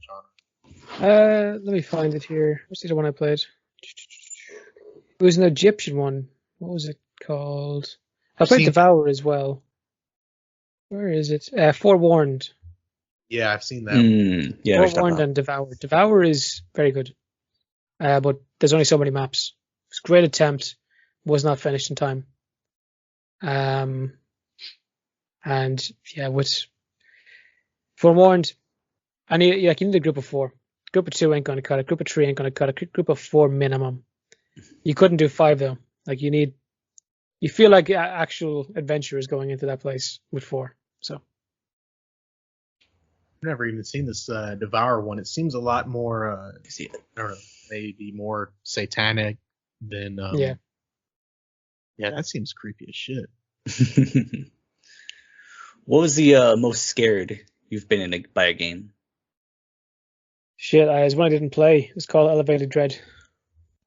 genre? Let me find it here. What's the other one I played? It was an Egyptian one. What was it called? I played Devour as well. Where is it? Forewarned. Yeah, I've seen that. Yeah, Forewarned and Devour. Devour is very good, but there's only so many maps. It's a great attempt. Was not finished in time. And yeah, with Forewarned, you need a group of 4. Group of 2 ain't gonna cut it. Group of 3 ain't gonna cut it. Group of 4 minimum. You couldn't do 5 though. Like you feel like actual adventure is going into that place with 4. So I've never even seen this Devour one. It seems a lot more. I don't know, maybe more satanic than. Yeah, that seems creepy as shit. What was the most scared you've been in by a game? Shit, it's one I didn't play. It's called Elevated Dread.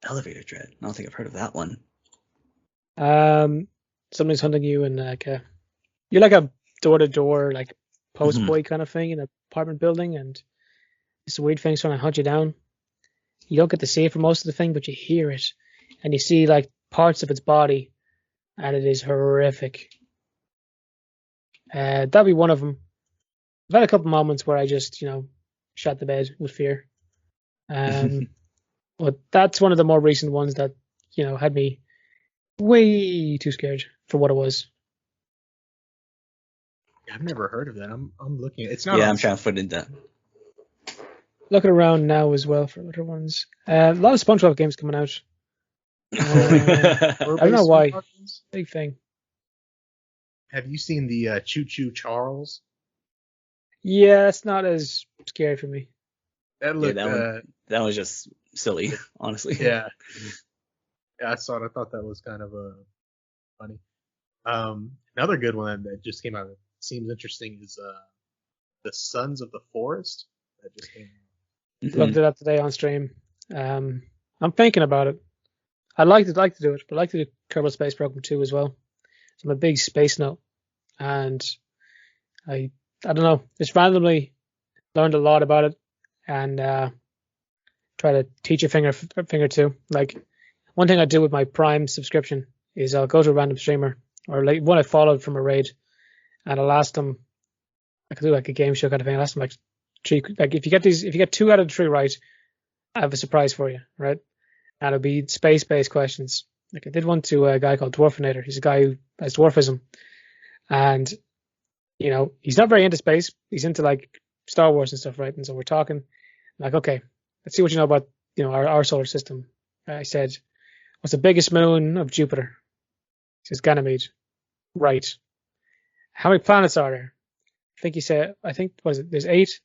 Elevated Dread? I don't think I've heard of that one. Something's hunting you, and you're like a door-to-door like post boy kind of thing in an apartment building, and this weird thing's trying to hunt you down. You don't get to see it for most of the thing, but you hear it, and you see like parts of its body, and it is horrific. That'd be one of them. I've had a couple moments where I just, shot the bed with fear. But that's one of the more recent ones that, had me way too scared for what it was. I've never heard of that. I'm looking. It's not. Yeah, I'm trying to put it in that. Looking around now as well for other ones. A lot of SpongeBob games coming out. I don't know why. Big thing. Have you seen the Choo Choo Charles? Yeah, it's not as scary for me. That looked. That was just silly, honestly. Yeah. Yeah, I saw it. I thought that was kind of funny. Another good one that just came out that seems interesting is the Sons of the Forest. That just came out. Looked it up today on stream. I'm thinking about it. I'd like to do it, but I'd like to do Kerbal Space Program 2 as well. So I'm a big space nut, and I don't know, just randomly learned a lot about it, and try to teach a thing or two. Like one thing I do with my Prime subscription is I'll go to a random streamer or like one I followed from a raid, and I'll ask them. I could do like a game show kind of thing. I'll ask them like if you get 2 out of 3 right, I have a surprise for you, right? And it'll be space-based questions. Like I did one to a guy called Dwarfinator. He's a guy who has dwarfism, and he's not very into space. He's into like Star Wars and stuff, right? And so we're talking, like, okay, let's see what you know about our solar system. I said, what's the biggest moon of Jupiter? He says Ganymede. Right. How many planets are there? There's 8,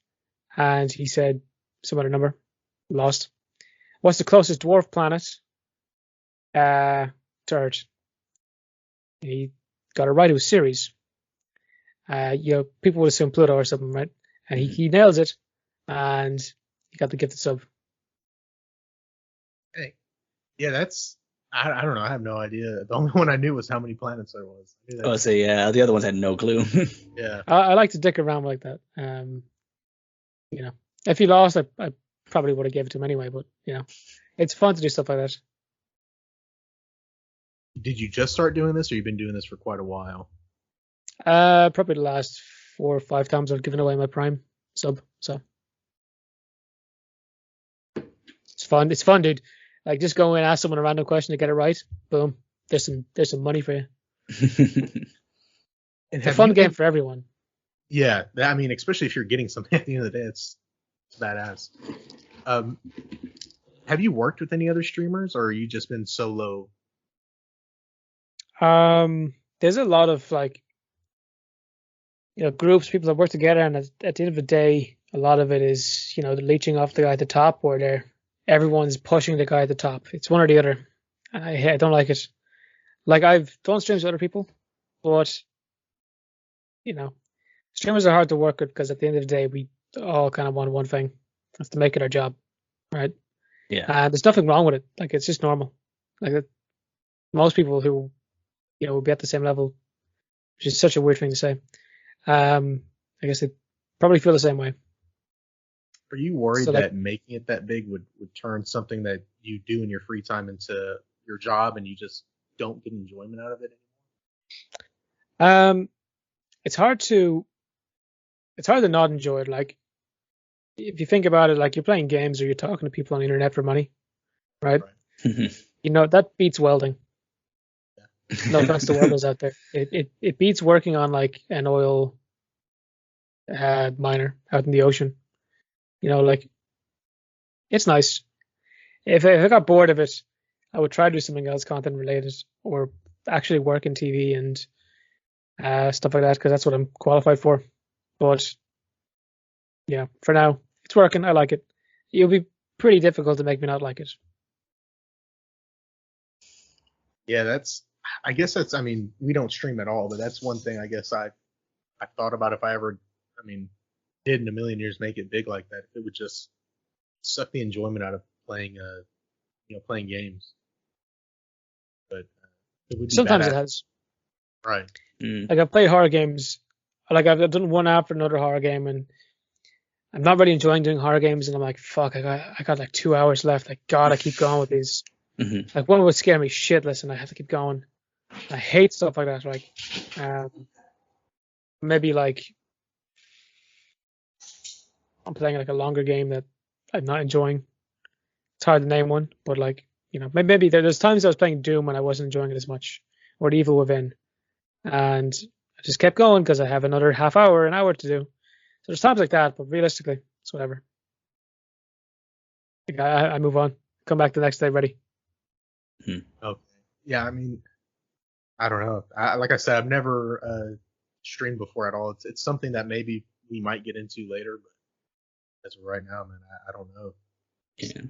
and he said some other number. Lost. What's the closest dwarf planet? Third. He got it right. It was Ceres. People would assume Pluto or something, right? And he nails it, and he got the gifted sub. Hey, yeah, that's I don't know. I have no idea. The only one I knew was how many planets there was. Yeah, the other ones had no clue. Yeah, I like to dick around like that. If he lost, I probably would have gave it to him anyway. But it's fun to do stuff like that. Did you just start doing this, or you've been doing this for quite a while? Probably the last 4 or 5 times I've given away my Prime sub. So it's fun. It's fun, dude. Like just go and ask someone a random question to get it right. Boom. There's some money for you. It's a fun game for everyone. Yeah, I mean, especially if you're getting something at the end of the day, it's badass. Have you worked with any other streamers, or you just been solo? There's a lot of like groups, people that work together, and at the end of the day, a lot of it is the leeching off the guy at the top, where everyone's pushing the guy at the top. It's one or the other. I don't like it. Like I've done streams with other people, but streamers are hard to work with because at the end of the day, we all kind of want one thing. That's to make it our job, right? Yeah. There's nothing wrong with it. Like it's just normal. Like most people who will be at the same level, which is such a weird thing to say. I guess they probably feel the same way. Are you worried that making it that big would turn something that you do in your free time into your job, and you just don't get enjoyment out of it anymore? It's hard to not enjoy it. Like if you think about it, like you're playing games or you're talking to people on the internet for money, right? That beats welding. Yeah. No offense to welders out there. It beats working on like an oil miner out in the ocean. Like it's nice. If I got bored of it, I would try to do something else content related, or actually work in TV and stuff like that, because that's what I'm qualified for. But yeah, for now it's working. I like it. It'll be pretty difficult to make me not like it. Yeah, I mean, we don't stream at all, but that's one thing I guess I thought about if I ever, did in a million years make it big like that. If it would just suck the enjoyment out of playing games. But it would be sometimes badass. it has. Right. Like I've played horror games like I've done one after another horror game, and I'm not really enjoying doing horror games, and I'm like, fuck, I got like 2 hours left. Like, God, I keep going with these. Mm-hmm. Like, one would scare me shitless, and I have to keep going. I hate stuff like that. Like, maybe like I'm playing like a longer game that I'm not enjoying. It's hard to name one, but like, maybe there's times I was playing Doom and I wasn't enjoying it as much, or The Evil Within, and I just kept going because I have another half hour, an hour to do. So there's times like that, but realistically, it's whatever. Like, I move on, come back the next day ready. Okay. Yeah, I mean, I don't know. Like I said, I've never streamed before at all. It's something that maybe we might get into later, but as of right now, man, I don't know. Yeah.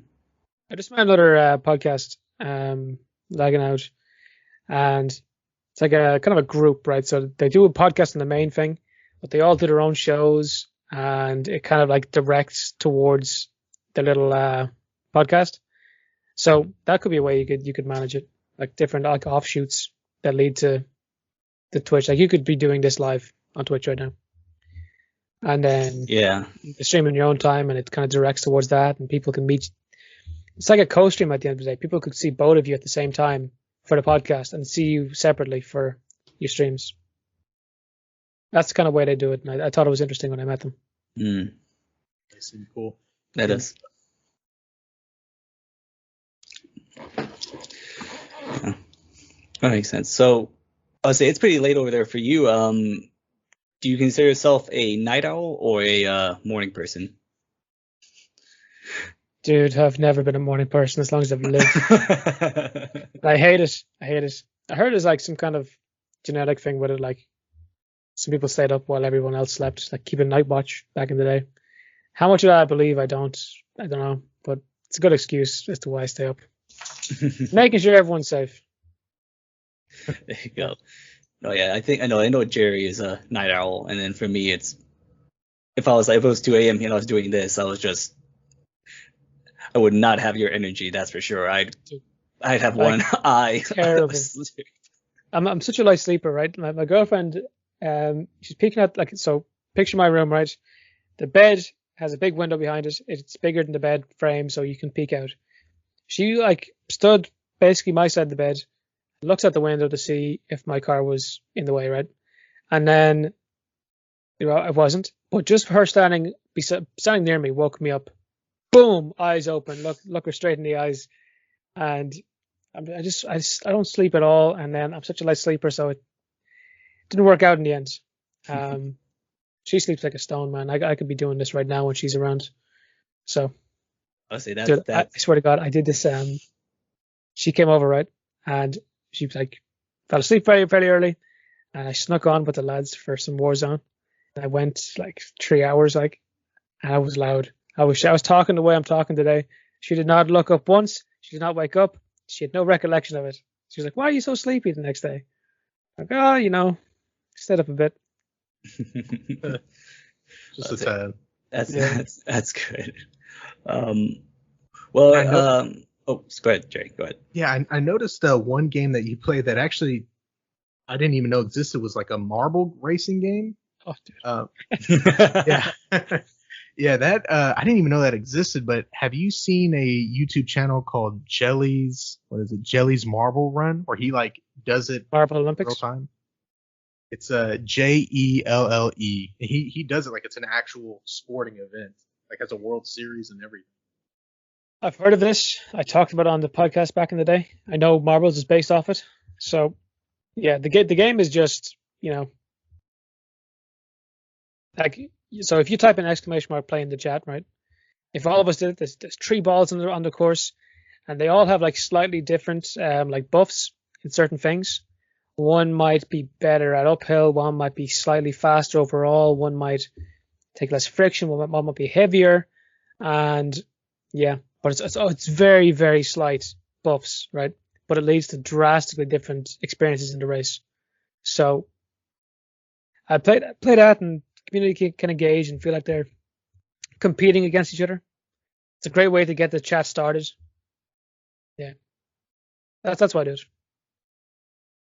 I just made another podcast, lagging out, and it's like a kind of a group, right? So they do a podcast on the main thing, but they all do their own shows, and it kind of like directs towards the little podcast. So that could be a way you could manage it, like different like offshoots that lead to the Twitch. Like you could be doing this live on Twitch right now, and then Yeah. you can stream in your own time, and it kind of directs towards that, and people can meet. It's like a co-stream at the end of the day. People could see both of you at the same time for the podcast and see you separately for your streams. That's the kind of way they do it, and I thought it was interesting when I met them. Mm. They seem cool. That is. Yeah. That makes sense. So I'll say it's pretty late over there for you. Do you consider yourself a night owl or a morning person? Dude, I've never been a morning person as long as I've lived. I hate it. I heard it's like some kind of genetic thing with it. Like some people stayed up while everyone else slept, like keeping night watch back in the day. How much of that I believe, I don't know. But it's a good excuse as to why I stay up. Making sure everyone's safe. There you go. No, yeah, I know Jerry is a night owl, and then for me, it's if it was 2 a.m. and I was doing this, I would not have your energy, that's for sure. I'd have one eye. Terrible. I'm such a light sleeper, right? My girlfriend, she's peeking at so picture my room, right? The bed has a big window behind it. It's bigger than the bed frame, so you can peek out. She like stood basically my side of the bed, looks at the window to see if my car was in the way, right? And then it wasn't. But just her standing near me woke me up. Boom, eyes open, look her straight in the eyes, and I don't sleep at all. And then I'm such a light sleeper, so it didn't work out in the end. She sleeps like a stone, man. I could be doing this right now when she's around. So I'll say dude, I swear to God, I did this. She came over, right, and she was like fell asleep very early, and I snuck on with the lads for some Warzone. And I went like 3 hours, and I was loud. I was talking the way I'm talking today. She did not look up once. She did not wake up. She had no recollection of it. She was like, "Why are you so sleepy the next day?" I'm like, stayed up a bit. Just a tad. That's good. Go ahead, Jerry. Go ahead. Yeah, I noticed one game that you played that actually I didn't even know existed was like a marble racing game. Oh, dude. Yeah. Yeah, that I didn't even know that existed, but have you seen a YouTube channel called Jelly's Marble Run, where he like does it Marble Olympics real time? It's JELLE. He does it like it's an actual sporting event, like has a World Series and everything. I've heard of this. I talked about it on the podcast back in the day. I know Marbles is based off it. So yeah, the game is just, like, so if you type in !play in the chat, right? If all of us did it, there's 3 balls on the course, and they all have like slightly different like buffs in certain things. One might be better at uphill, one might be slightly faster overall, one might take less friction, one might be heavier, and yeah, but it's very, very slight buffs, right? But it leads to drastically different experiences in the race. So I play that, and community can engage and feel like they're competing against each other. It's a great way to get the chat started. Yeah, that's why I do it.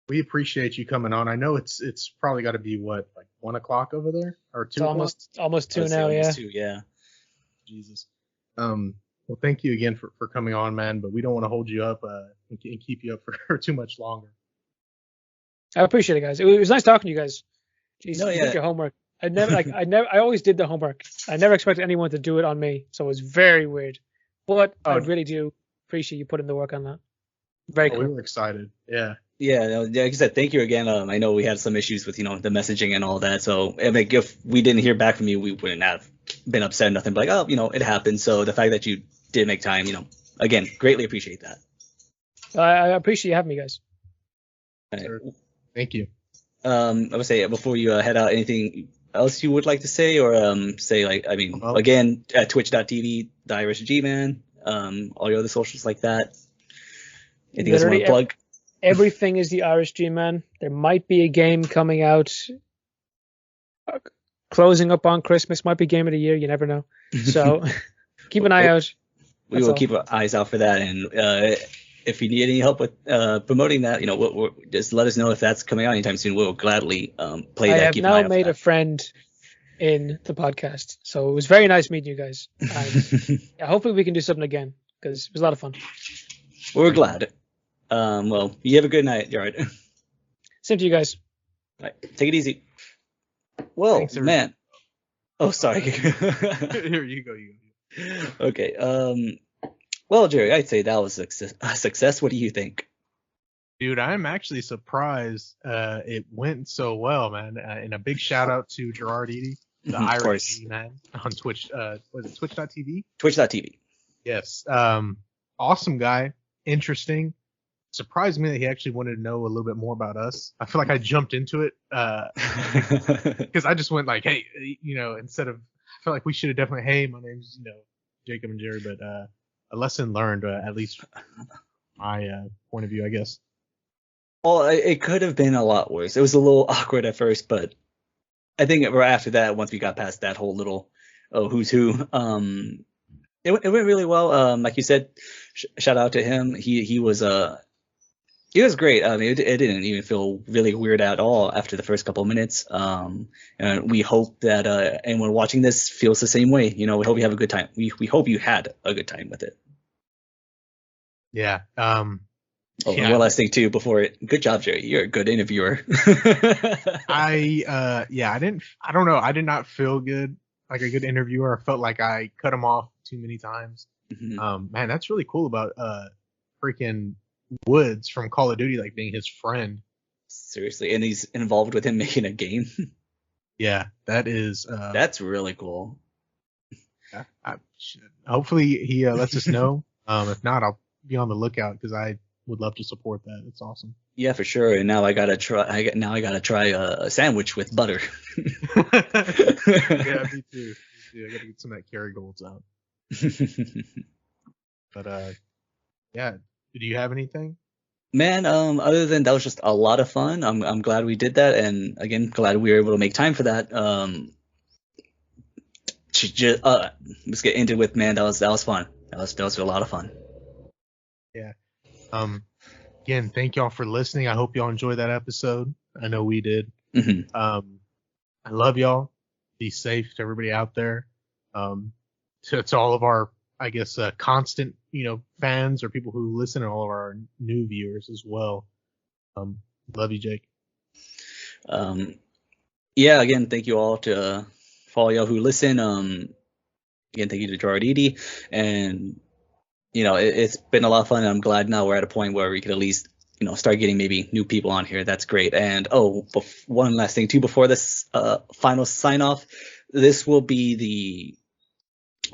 We appreciate you coming on. I know it's probably got to be what, like 1 o'clock over there or 2 o'clock? Almost two Let's say now, yeah. almost 2, yeah. Jesus. Well, thank you again for coming on, man. But we don't want to hold you up and keep you up for too much longer. I appreciate it, guys. It was nice talking to you guys. Jeez, No, you yeah. did your homework. I always did the homework. I never expected anyone to do it on me, so it was very weird. But I really do appreciate you putting the work on that. Very cool. We were excited. Yeah. Yeah, like I said, thank you again. I know we had some issues with, the messaging and all that. So, I mean, if we didn't hear back from you, we wouldn't have been upset, nothing. But it happened. So the fact that you did make time, again, greatly appreciate that. I appreciate you having me, guys. All right. Thank you. I would say before you head out, anything else you would like to say, or say again, at twitch.tv, the Irish G-Man, all your other socials like that. Anything else you want to plug? Everything is the Irish G-Man. There might be a game coming out, closing up on Christmas. Might be game of the year. You never know. So keep an eye out. We will keep our eyes out for that. And if you need any help with promoting that, just let us know if that's coming out anytime soon. We'll gladly play that. I have now made a friend in the podcast. So it was very nice meeting you guys. And hopefully we can do something again because it was a lot of fun. We're glad. Well, you have a good night, Gerard. Same to you guys. All right, take it easy. Well, thanks, man. Oh, sorry. Here you go. Okay. Well, Jerry, I'd say that was a success. What do you think? Dude, I'm actually surprised it went so well, man. And a big shout out to Gerard Eady, the Irish man on Twitch. Was it Twitch.tv? Twitch.tv. Yes. Awesome guy. Interesting. Surprised me that he actually wanted to know a little bit more about us. I feel like I jumped into it because I just went like, hey, instead of, I feel like we should have definitely, hey, my name's, Jacob and Jerry, but a lesson learned, at least my point of view, I guess. Well, it could have been a lot worse. It was a little awkward at first, but I think right after that, once we got past that whole little who's who, it went really well. Like you said, shout out to him. He was great. I mean, it didn't even feel really weird at all after the first couple of minutes. And we hope that anyone watching this feels the same way. We hope you have a good time. We hope you had a good time with it. Yeah. One last thing too before it. Good job, Jerry. You're a good interviewer. I don't know. I did not feel good, like a good interviewer. I felt like I cut him off too many times. Mm-hmm. Man, that's really cool about freaking Woods from Call of Duty, like being his friend. Seriously, and he's involved with him making a game. Yeah, that is. That's really cool. Hopefully he lets us know. If not, I'll be on the lookout because I would love to support that. It's awesome. Yeah, for sure. And now I gotta try. I try a sandwich with butter. Yeah, me too. I gotta get some of that Kerrygold's out. But yeah. Do you have anything? Man, other than that was just a lot of fun. I'm glad we did that, and again, glad we were able to make time for that. Let's get into it with, man. That was fun. That was a lot of fun. Yeah. Again, thank y'all for listening. I hope y'all enjoyed that episode. I know we did. Mm-hmm. I love y'all. Be safe to everybody out there. To all of our, I guess, constant, fans or people who listen, and all of our new viewers as well. Love you, Jake. Yeah, again, thank you all for all y'all who listen. Again, thank you to Gerard Eady. And, it's been a lot of fun. And I'm glad now we're at a point where we can at least, start getting maybe new people on here. That's great. And, one last thing, too, before this final sign off, this will be the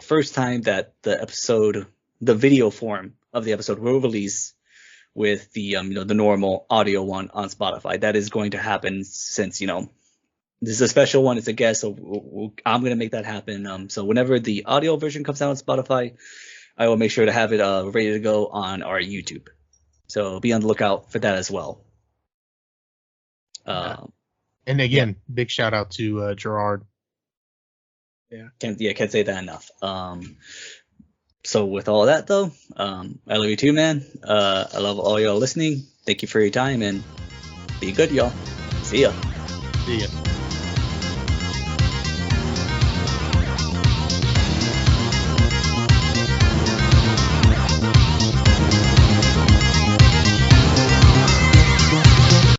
first time that the video form of the episode will release with the the normal audio one on Spotify. That is going to happen since this is a special one. It's a guest, so I'm going to make that happen. So whenever the audio version comes out on Spotify, I will make sure to have it ready to go on our YouTube. So be on the lookout for that as well. And again, big shout out to Gerard. Can't say that enough. So with all that though, I love you too, man. I love all y'all listening. Thank you for your time, and Be good, y'all. See ya. See ya.